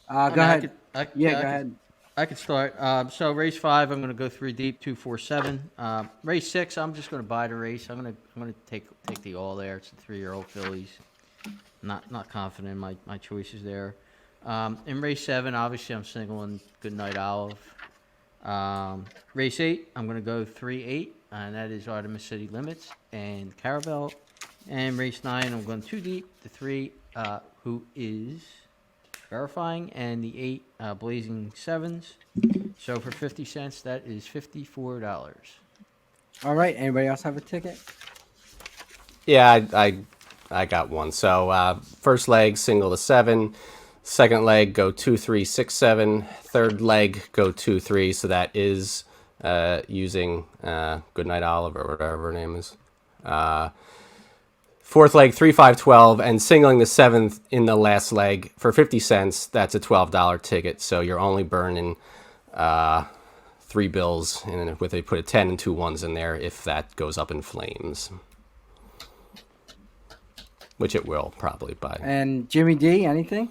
Go ahead. Go ahead. I could start. So race 5, I'm going to go 3 deep, 2, 4, 7. Race 6, I'm just going to buy the race. I'm going to take the all there. It's the 3-year-old Phillies. Not confident in my choices there. In race 7, obviously I'm singling Goodnight Olive. Race 8, I'm going to go 3, 8, and that is Artemis City Limits and Caravel. And race 9, I'm going 2 deep, the 3, who is Verifying, and the 8 Blazing Sevens. So for 50 cents, that is $54. All right. Anybody else have a ticket? Yeah, I got one. So first leg, single to 7. Second leg, go 2, 3, 6, 7. Third leg, go 2, 3. So that is using Goodnight Olive or whatever her name is. Fourth leg, 3, 5, 12, and singling the 7th in the last leg for 50 cents. That's a $12 ticket. So you're only burning 3 bills, and if they put a 10 and 2 ones in there, if that goes up in flames, which it will probably. By And Jimmy D, anything?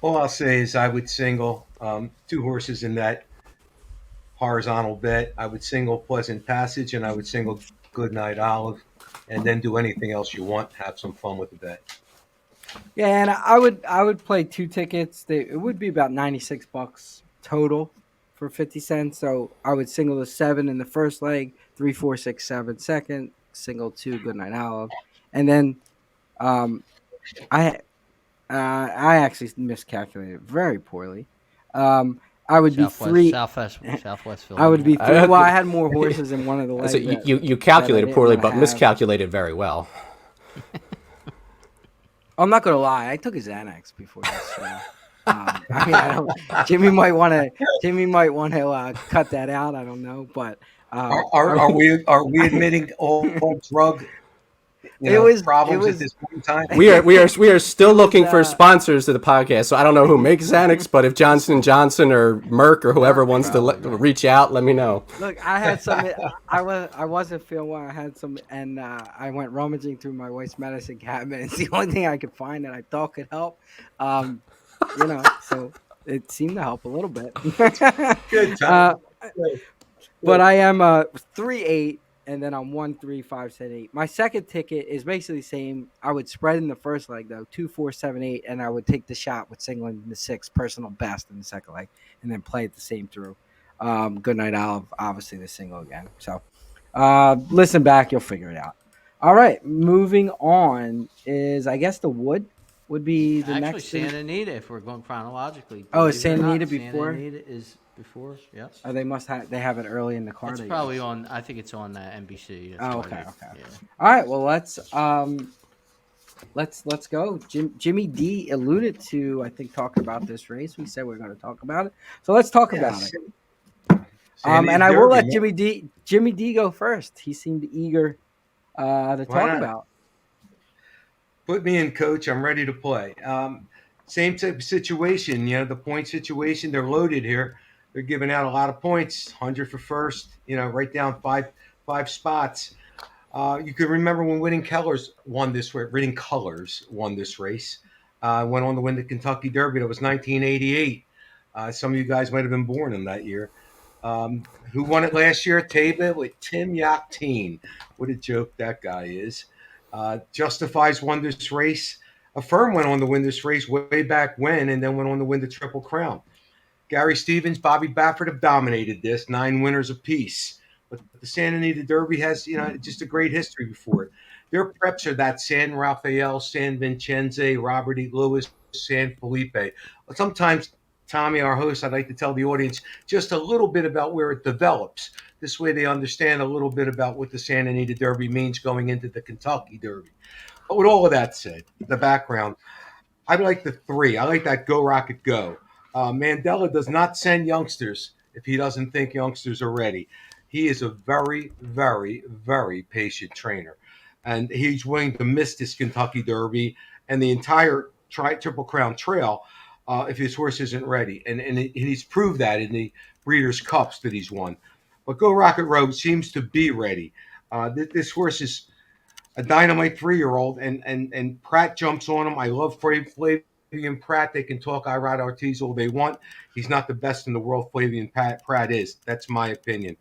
All I'll say is I would single 2 horses in that horizontal bet. I would single Pleasant Passage, and I would single Goodnight Olive, and then do anything else you want. Have some fun with the bet. Yeah, and I would play 2 tickets. It would be about $96 total for 50 cents. So I would single the 7 in the first leg, 3, 4, 6, 7 second, single 2 Goodnight Olive, and then I actually miscalculated very poorly. I would be 3. Southwest Philly. I would be 3. Well, I had more horses in one of the legs. so you calculated poorly, but miscalculated very well. I'm not gonna lie. I took a Xanax before this show. I mean, Jimmy might want to cut that out. I don't know, but Are we admitting all drug It was problems at this point in time. We are still It was, looking for sponsors to the podcast. So I don't know who makes Xanax, but if Johnson and Johnson or Merck or whoever wants to reach out, let me know. Look, I had some. I wasn't feeling well. I had some, and I went rummaging through my wife's medicine cabinet. It's the only thing I could find that I thought could help. So it seemed to help a little bit. Good time. But I am 3-8, and then I'm 1-3-5-7-8. My second ticket is basically the same. I would spread in the first leg though, 2-4-7-8, and I would take the shot with singling the 6 personal best in the second leg, and then play it the same through. Good night, Olive. Obviously the single again. So listen back, you'll figure it out. All right, moving on is I guess the wood would be the Actually, next. Santa Anita, if we're going chronologically. Oh, is believe it or Santa not, Anita before? Santa Anita is before. Yes. Oh, they have it early in the card. It's I probably guess. on. I think it's on NBC. That's Oh, why okay. yeah. All right. Well, let's go. Jimmy D alluded to, I think, talking about this race. We said we are going to talk about it, so let's talk about it. And I will let Jimmy D go first. He seemed eager to talk about. Put me in, coach. I'm ready to play. Same type of situation. The point situation. They're loaded here. They're giving out a lot of points. 100 for first. Right down five spots. You can remember when Winning Colors won this race. Went on to win the Kentucky Derby. That was 1988. Some of you guys might have been born in that year. Who won it last year? Taba with Tim Yakteen. What a joke that guy is. Justifies won this race. Affirm went on to win this race way back when, and then went on to win the Triple Crown. Gary Stevens, Bobby Baffert have dominated this, 9 winners apiece. But the Santa Anita Derby has, just a great history before it. Their preps are that San Rafael, San Vincenze, Robert E. Lewis, San Felipe. But sometimes, Tommy, our host, I'd like to tell the audience just a little bit about where it develops. This way they understand a little bit about what the Santa Anita Derby means going into the Kentucky Derby. But with all of that said, the background, I like the 3. I like that Go Rocket Go. Mandela does not send youngsters if he doesn't think youngsters are ready. He is a very, very, very patient trainer. And he's willing to miss this Kentucky Derby and the entire Triple Crown Trail if his horse isn't ready. And he's proved that in the Breeders' Cups that he's won. But Go Rocket Road seems to be ready. This horse is a dynamite 3-year-old, and Pratt jumps on him. I love Flavian Pratt. They can talk Irad Ortiz all they want. He's not the best in the world. Flavian Pratt is. That's my opinion.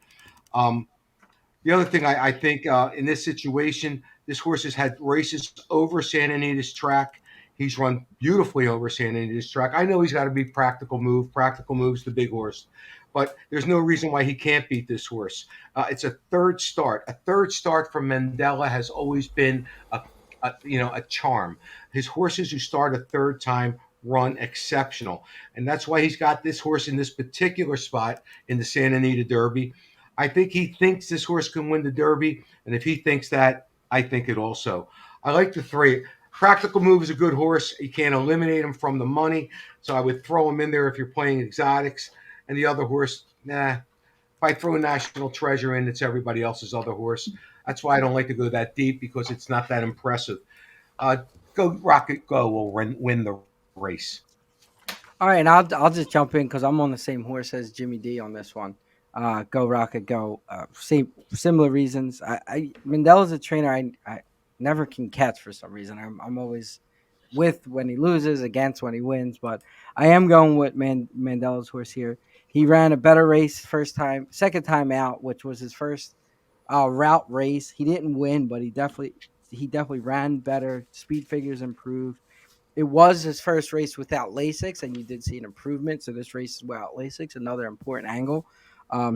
The other thing I think in this situation, this horse has had races over Santa Anita's track. He's run beautifully over Santa Anita's track. I know he's got to be practical move. Practical move's the big horse. But there's no reason why he can't beat this horse. It's a third start. A third start from Mandela has always been a charm. His horses who start a third time run exceptional. And that's why he's got this horse in this particular spot in the Santa Anita Derby. I think he thinks this horse can win the Derby. And if he thinks that, I think it also. I like the 3. Practical Move is a good horse. You can't eliminate him from the money. So I would throw him in there if you're playing exotics. And the other horse, if I throw a National Treasure in, it's everybody else's other horse. That's why I don't like to go that deep, because it's not that impressive. Go Rocket Go will win the race. All right, and I'll just jump in because I'm on the same horse as Jimmy D on this one. Go Rocket Go. Similar reasons. Mandela's a trainer I never can catch for some reason. I'm always with when he loses, against when he wins, but I am going with Mandela's horse here. He ran a better race second time out, which was his first route race. He didn't win, but he definitely ran better. Speed figures improved. It was his first race without Lasix, and you did see an improvement. So this race is without Lasix, another important angle.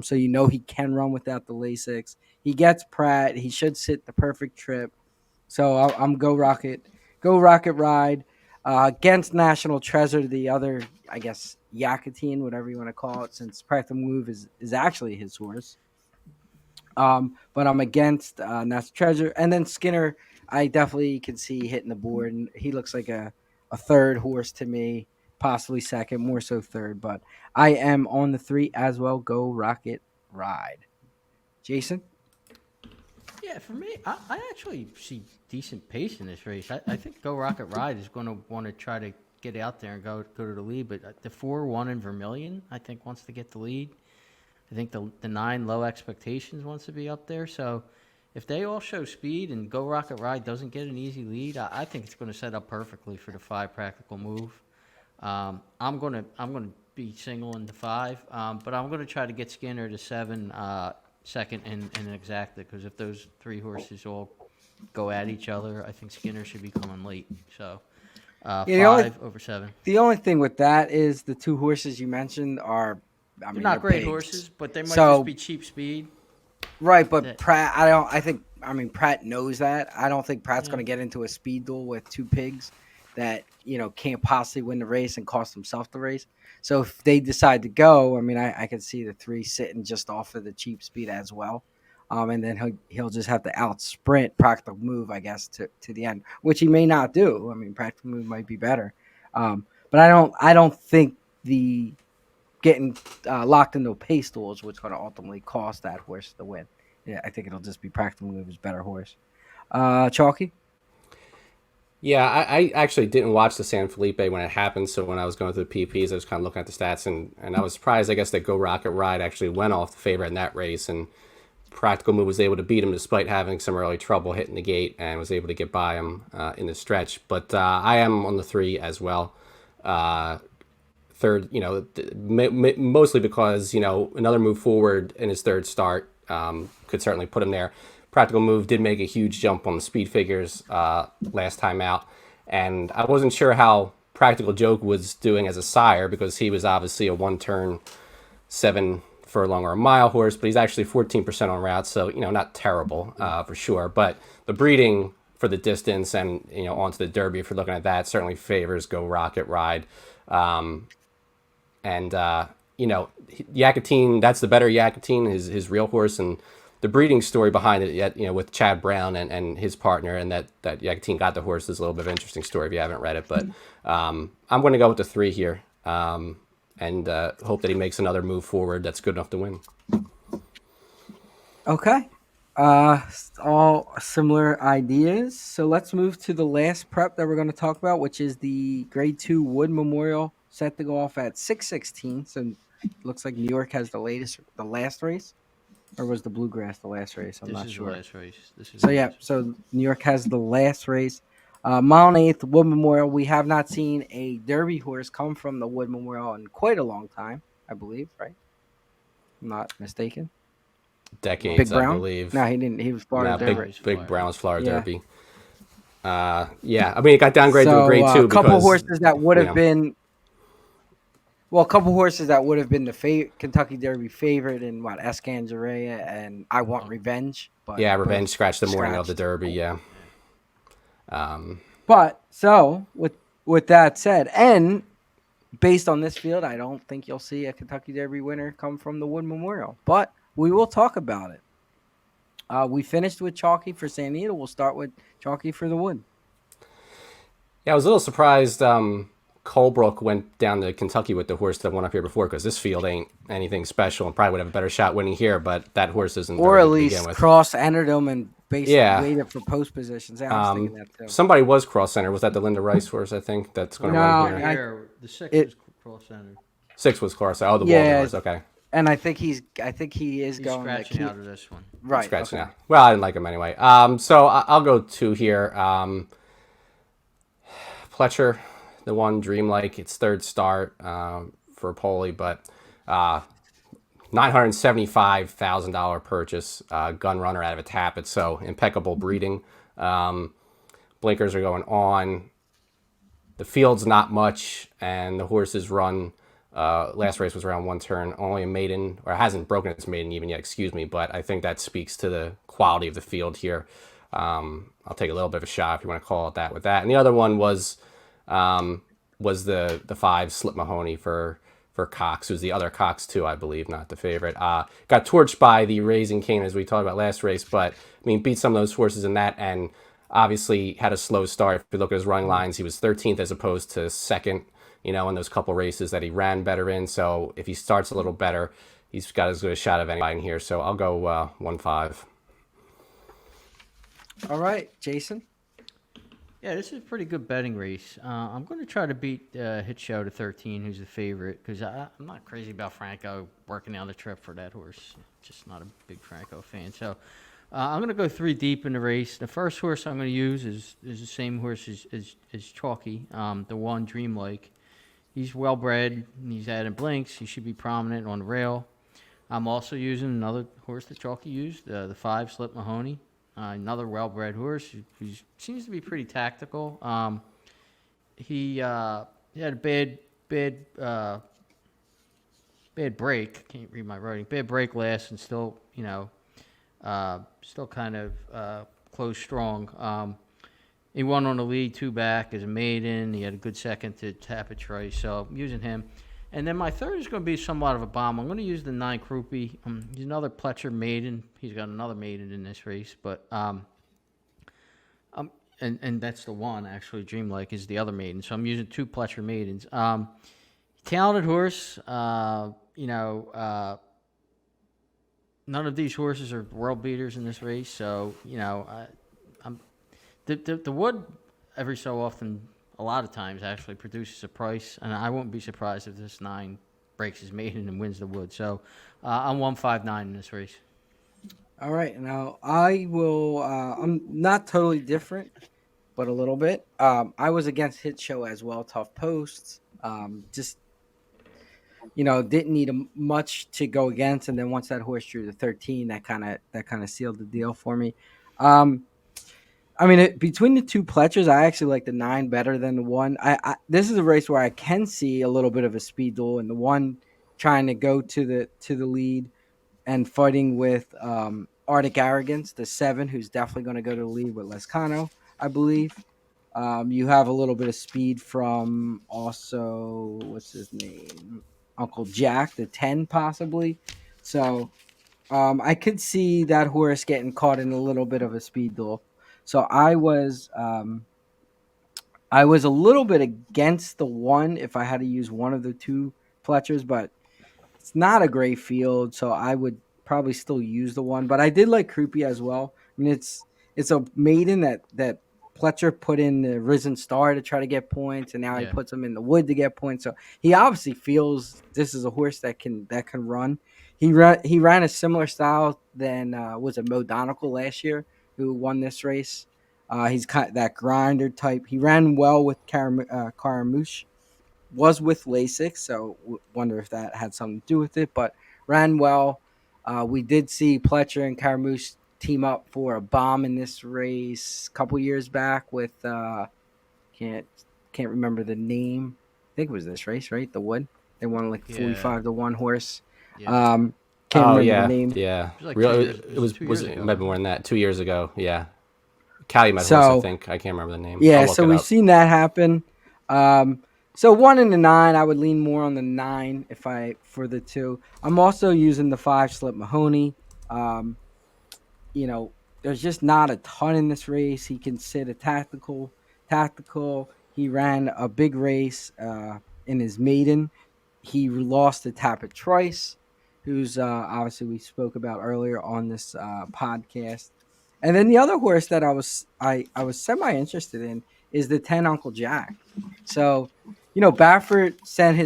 So he can run without the Lasix. He gets Pratt. He should sit the perfect trip. So I'm Go Rocket Ride against National Treasure, the other, I guess, Yakatine, whatever you want to call it, since Practical Move is actually his horse. But I'm against National Treasure. And then Skinner, I definitely can see hitting the board. And he looks like a third horse to me, possibly second, more so third. But I am on the 3 as well. Go Rocket Ride. Jason? Yeah, for me, I actually see decent pace in this race. I think Go Rocket Ride is going to want to try to get out there and go to the lead. But the 4-1 in Vermilion, I think, wants to get the lead. I think the 9 Low Expectations wants to be up there. So if they all show speed and Go Rocket Ride doesn't get an easy lead, I think it's going to set up perfectly for the 5 Practical Move. I'm gonna be single in the 5, but I'm gonna try to get Skinner to 7, second in Exacta, because if those 3 horses all go at each other, I think Skinner should be coming late. So 5 over 7. The only thing with that is the 2 horses you mentioned are, I mean, They're not great pigs. horses, but they might just be cheap speed. Right, but Pratt, Pratt knows that. I don't think Pratt's going to get into a speed duel with 2 pigs that, can't possibly win the race and cost himself the race. So if they decide to go, I mean, I could see the 3 sitting just off of the cheap speed as well. And then he'll just have to out sprint Practical Move, I guess, to the end, which he may not do. I mean, Practical Move might be better. But I don't think the getting locked into a pace duel is what's going to ultimately cost that horse the win. Yeah, I think it'll just be Practical Move's better horse. Chalky? Yeah, I actually didn't watch the San Felipe when it happened, so when I was going through the PPs, I was kind of looking at the stats, and I was surprised, I guess, that Go Rocket Ride actually went off the favorite in that race, and Practical Move was able to beat him despite having some early trouble hitting the gate, and was able to get by him in the stretch. But I am on the 3 as well. Third, mostly because, another move forward in his 3rd start could certainly put him there. Practical Move did make a huge jump on the speed figures last time out, and I wasn't sure how Practical Joke was doing as a sire, because he was obviously a 1-turn 7 furlong or a mile horse, but he's actually 14% on route, so not terrible for sure. But the breeding for the distance and onto the Derby, if you're looking at that, certainly favors Go Rocket Ride. Yakatine, that's the better Yakatine, his real horse, and the breeding story behind it, yet with Chad Brown and his partner, and that Yakatine got the horse, is a little bit of an interesting story if you haven't read it. But I'm going to go with the 3 here, and hope that he makes another move forward that's good enough to win. Okay. All similar ideas. So let's move to the last prep that we're going to talk about, which is the Grade 2 Wood Memorial, set to go off at 6:16. So it looks like New York has the last race. Or was the Bluegrass the last race? I'm not sure. This is the last race. So New York has the last race. Mile and 8th, Wood Memorial. We have not seen a Derby horse come from the Wood Memorial in quite a long time, I believe, right? I'm not mistaken. Decades, Big Brown? I believe. No, he didn't. He was Florida Derby. Big Brown was Florida Derby. I mean, it got downgraded to a Grade 2 a couple horses that would have been. Well, a couple horses that would have been the Kentucky Derby favorite in Escangerea and I Want Revenge. But Revenge scratched the morning of the Derby. Yeah. But so with that said, and based on this field, I don't think you'll see a Kentucky Derby winner come from the Wood Memorial. But we will talk about it. We finished with Chalky for Santa Anita. We'll start with Chalky for the Wood. Yeah, I was a little surprised. Colebrook went down to Kentucky with the horse that won up here before, because this field ain't anything special and probably would have a better shot winning here, but that horse isn't. Or at least Cross entered him and basically waited for post positions. Yeah, I was thinking that too. Somebody was cross center. Was that the Linda Rice horse? I think that's going to run here. The 6 was cross center. 6 was cross center. Oh, the Walden horse. Okay. And I think he is He's going scratching out of this one. Right. Scratching out. Well, I didn't like him anyway. So I'll go 2 here. Pletcher, the one Dreamlike, its 3rd start for Poli, but $975,000 purchase, gun runner out of a Tappet, so impeccable breeding. Blinkers are going on. The field's not much, and the horses run. Last race was around 1 turn, only a maiden, or hasn't broken its maiden even yet, but I think that speaks to the quality of the field here. I'll take a little bit of a shot, if you want to call it that, with that. And the other one was the 5 Slip Mahoney for Cox, who's the other Cox too, I believe, not the favorite. Got torched by the Raising Cane, as we talked about last race, but I mean, beat some of those horses in that, and obviously had a slow start. If you look at his running lines, he was 13th as opposed to 2nd, in those couple races that he ran better in. So if he starts a little better, he's got as good a shot of anybody in here. So I'll go 1-5. All right, Jason. Yeah, this is a pretty good betting race. I'm going to try to beat Hit Show to 13, who's the favorite, because I'm not crazy about Franco working down the trip for that horse. Just not a big Franco fan. So I'm going to go three deep in the race. The first horse I'm going to use is the same horse as Chalky, the one Dreamlike. He's well bred. He's adding blinks. He should be prominent on the rail. I'm also using another horse that Chalky used, the 5 Slip Mahoney. Another well-bred horse who seems to be pretty tactical. He had a bad bad break. Can't read my writing. Bad break last, and still still kind of closed strong. He won on the lead, 2 back as a maiden. He had a good second to Tapestry, so I'm using him. And then my third is going to be somewhat of a bomb. I'm going to use the 9 Krupe. He's another Pletcher maiden. He's got another maiden in this race, but and that's the one actually. Dreamlike is the other maiden. So I'm using 2 Pletcher maidens. Talented horse. None of these horses are world beaters in this race, so I'm the wood every so often. A lot of times actually produces a price, and I won't be surprised if this 9 breaks his maiden and wins the wood. So I'm 159 in this race. All right, now I will. I'm not totally different, but a little bit. I was against Hit Show as well. Tough posts. Just didn't need much to go against, and then once that horse drew the 13, that kind of sealed the deal for me. I mean, between the 2 Pletchers, I actually like the 9 better than the 1. This is a race where I can see a little bit of a speed duel, and the 1 trying to go to the lead and fighting with Arctic Arrogance, the 7, who's definitely going to go to the lead with Lescano, I believe. You have a little bit of speed from also, what's his name? Uncle Jack, the 10, possibly. So I could see that horse getting caught in a little bit of a speed duel. So I was a little bit against the 1 if I had to use one of the 2 Fletchers, but it's not a great field, so I would probably still use the 1. But I did like Krupe as well. I mean, it's a maiden that Pletcher put in the Risen Star to try to get points, and now he Yeah. puts him in the Wood to get points. So he obviously feels this is a horse that can run. He ran a similar style than was it Mo Donegal last year, who won this race. He's kind of that grinder type. He ran well with Caramouche, was with LASIK, so wonder if that had something to do with it, but ran well. We did see Pletcher and Caramouche team up for a bomb in this race a couple years back with can't remember the name. I think it was this race, right? The Wood. They won like 45 to 1 horse. Yeah. Can't remember yeah, the name. yeah. It was like Real, 2 years- it was 2 years it ago, might be more wasn't than that. 2 years ago, yeah. Calumet So- horse, I think. I can't remember the name. I'll Yeah, look so it we've up. seen that happen. So 1 and the 9, I would lean more on the 9 for the 2. I'm also using the 5 Slip Mahoney. There's just not a ton in this race. He can sit a tactical. He ran a big race in his maiden. He lost to Tapit Trice, who's obviously we spoke about earlier on this podcast. And then the other horse that I was semi interested in is the 10 Uncle Jack. So, Baffert sent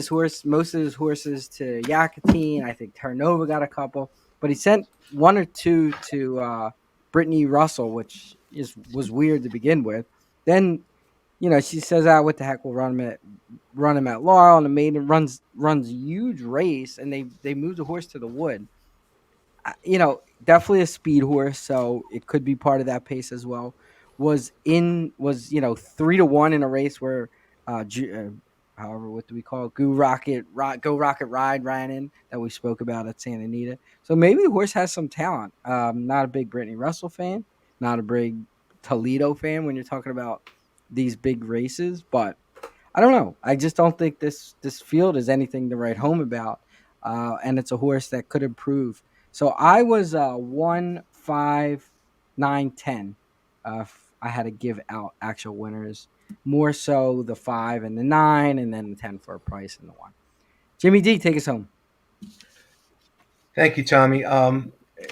most of his horses to Yakatine. I think Terranova got a couple, but he sent 1 or 2 to Brittany Russell, which was weird to begin with. Then, she says, what the heck, we'll run him at Laurel, and the maiden runs a huge race, and they move the horse to the Wood. Definitely a speed horse, so it could be part of that pace as well. Was 3 to 1 in a race where, however, what do we call it? Go Rocket Ride ran in that we spoke about at Santa Anita. So maybe the horse has some talent. Not a big Brittany Russell fan, not a big Toledo fan when you're talking about these big races, but I don't know. I just don't think this field is anything to write home about, and it's a horse that could improve. So I was 1, 5, 9, 10. I had to give out actual winners, more so the 5 and the 9, and then the 10 for a price and the 1. Jimmy D, take us home. Thank you, Tommy.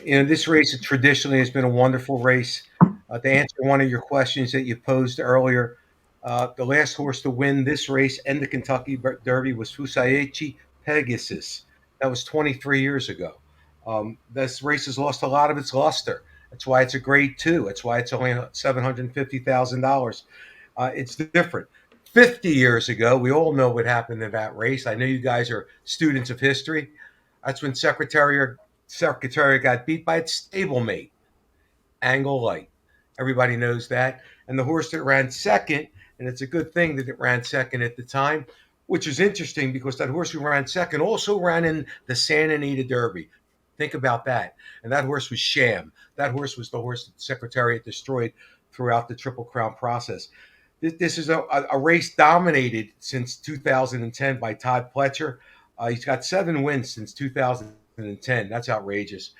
This race traditionally has been a wonderful race. To answer one of your questions that you posed earlier, the last horse to win this race and the Kentucky Derby was Fusaichi Pegasus. That was 23 years ago. This race has lost a lot of its luster. That's why it's a grade two. That's why it's only $750,000. It's different. 50 years ago, we all know what happened in that race. I know you guys are students of history. That's when Secretary got beat by its stablemate, Angle Light. Everybody knows that. And the horse that ran second, and it's a good thing that it ran second at the time, which is interesting because that horse who ran second also ran in the Santa Anita Derby. Think about that. And that horse was Sham. That horse was the horse that the Secretariat destroyed throughout the Triple Crown process. This is a race dominated since 2010 by Todd Pletcher. He's got 7 wins since 2010. That's outrageous.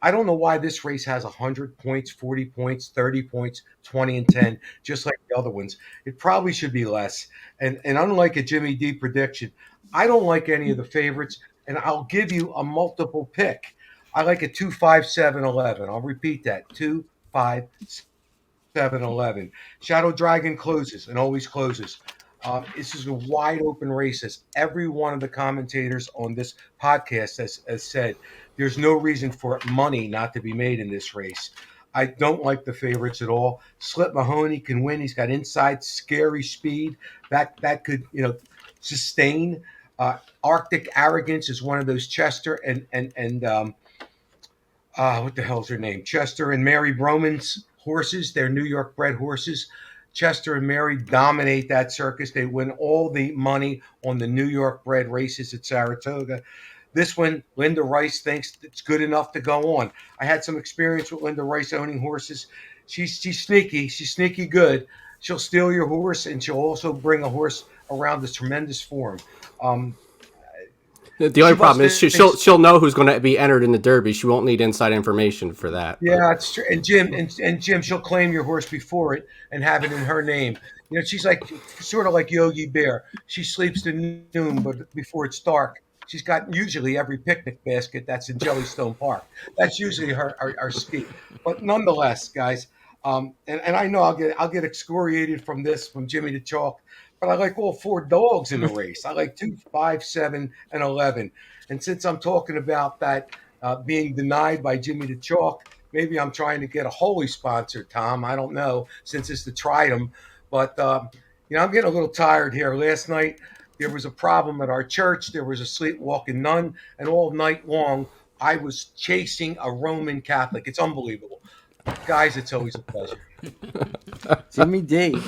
I don't know why this race has 100 points, 40 points, 30 points, 20 and 10, just like the other ones. It probably should be less. And unlike a Jimmy D prediction, I don't like any of the favorites, and I'll give you a multiple pick. I like a 2, 5, 7, 11. I'll repeat that 2, 5, 7-Eleven. Shadow Dragon closes and always closes. This is a wide open race, as every one of the commentators on this podcast has said. There's no reason for money not to be made in this race. I don't like the favorites at all. Slip Mahoney can win. He's got inside scary speed that could sustain. Arctic Arrogance is one of those Chester and what the hell's her name? Chester and Mary Broman's horses. They're New York bred horses. Chester and Mary dominate that circus. They win all the money on the New York bred races at Saratoga. This one, Linda Rice thinks it's good enough to go on. I had some experience with Linda Rice owning horses. She's sneaky. She's sneaky good. She'll steal your horse, and she'll also bring a horse around this tremendous form. The only problem is she'll know who's going to be entered in the Derby. She won't need inside information for that. Yeah, it's true. And Jim, she'll claim your horse before it and have it in her name. She's like sort of like Yogi Bear. She sleeps to noon, but before it's dark, she's got usually every picnic basket that's in Jellystone Park. That's usually her scheme. But nonetheless, guys, and I know I'll get excoriated from Jimmy the Chalk, but I like all 4 dogs in the race. I like 2, 5, 7, and 11. And since I'm talking about that being denied by Jimmy the Chalk, maybe I'm trying to get a holy sponsor, Tom. I don't know, since it's the Tridem. But, I'm getting a little tired here. Last night, there was a problem at our church. There was a sleepwalking nun. And all night long, I was chasing a Roman Catholic. It's unbelievable. Guys, it's always a pleasure. Jimmy D.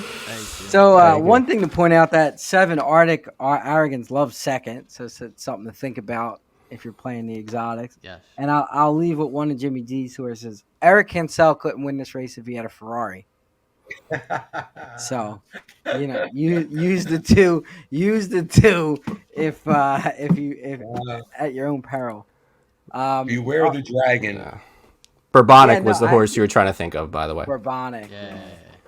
So one thing to point out, that 7 Arctic Arrogance loves second, so it's something to think about if you're playing the exotics. Yes. And I'll leave with one of Jimmy D's horses. Eric Cancel couldn't win this race if he had a Ferrari. So, use the two if at your own peril. Beware the dragon. Bourbonic was the horse you were trying to think of, by the way. Bourbonic. Yeah.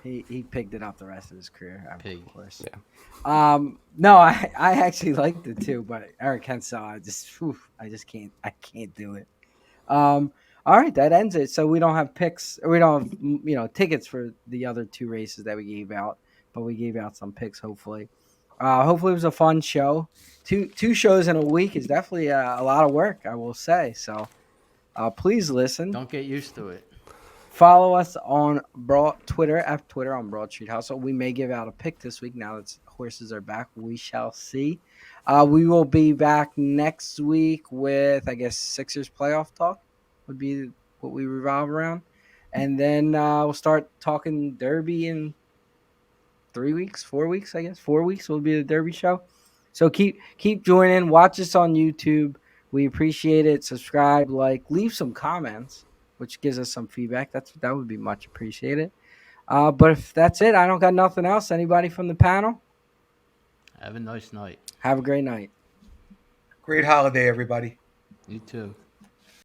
He picked it up the rest of his career, Pig. of course. Yeah. No, I actually liked it too, but Eric Hensel, I just can't do it. All right, that ends it. So we don't have picks, or we don't have tickets for the other 2 races that we gave out, but we gave out some picks. Hopefully it was a fun show. Two shows in a week is definitely a lot of work, I will say. So please listen. Don't get used to it. Follow us on Twitter on Broad Street Hustle. We may give out a pick this week now that horses are back. We shall see. We will be back next week with, I guess, Sixers playoff talk would be what we revolve around. And then we'll start talking Derby in 4 weeks, I guess. 4 weeks will be the Derby show. So keep joining. Watch us on YouTube. We appreciate it. Subscribe, leave some comments, which gives us some feedback. That would be much appreciated. But if that's it, I don't got nothing else. Anybody from the panel? Have a nice night. Have a great night. Great holiday, everybody. You too.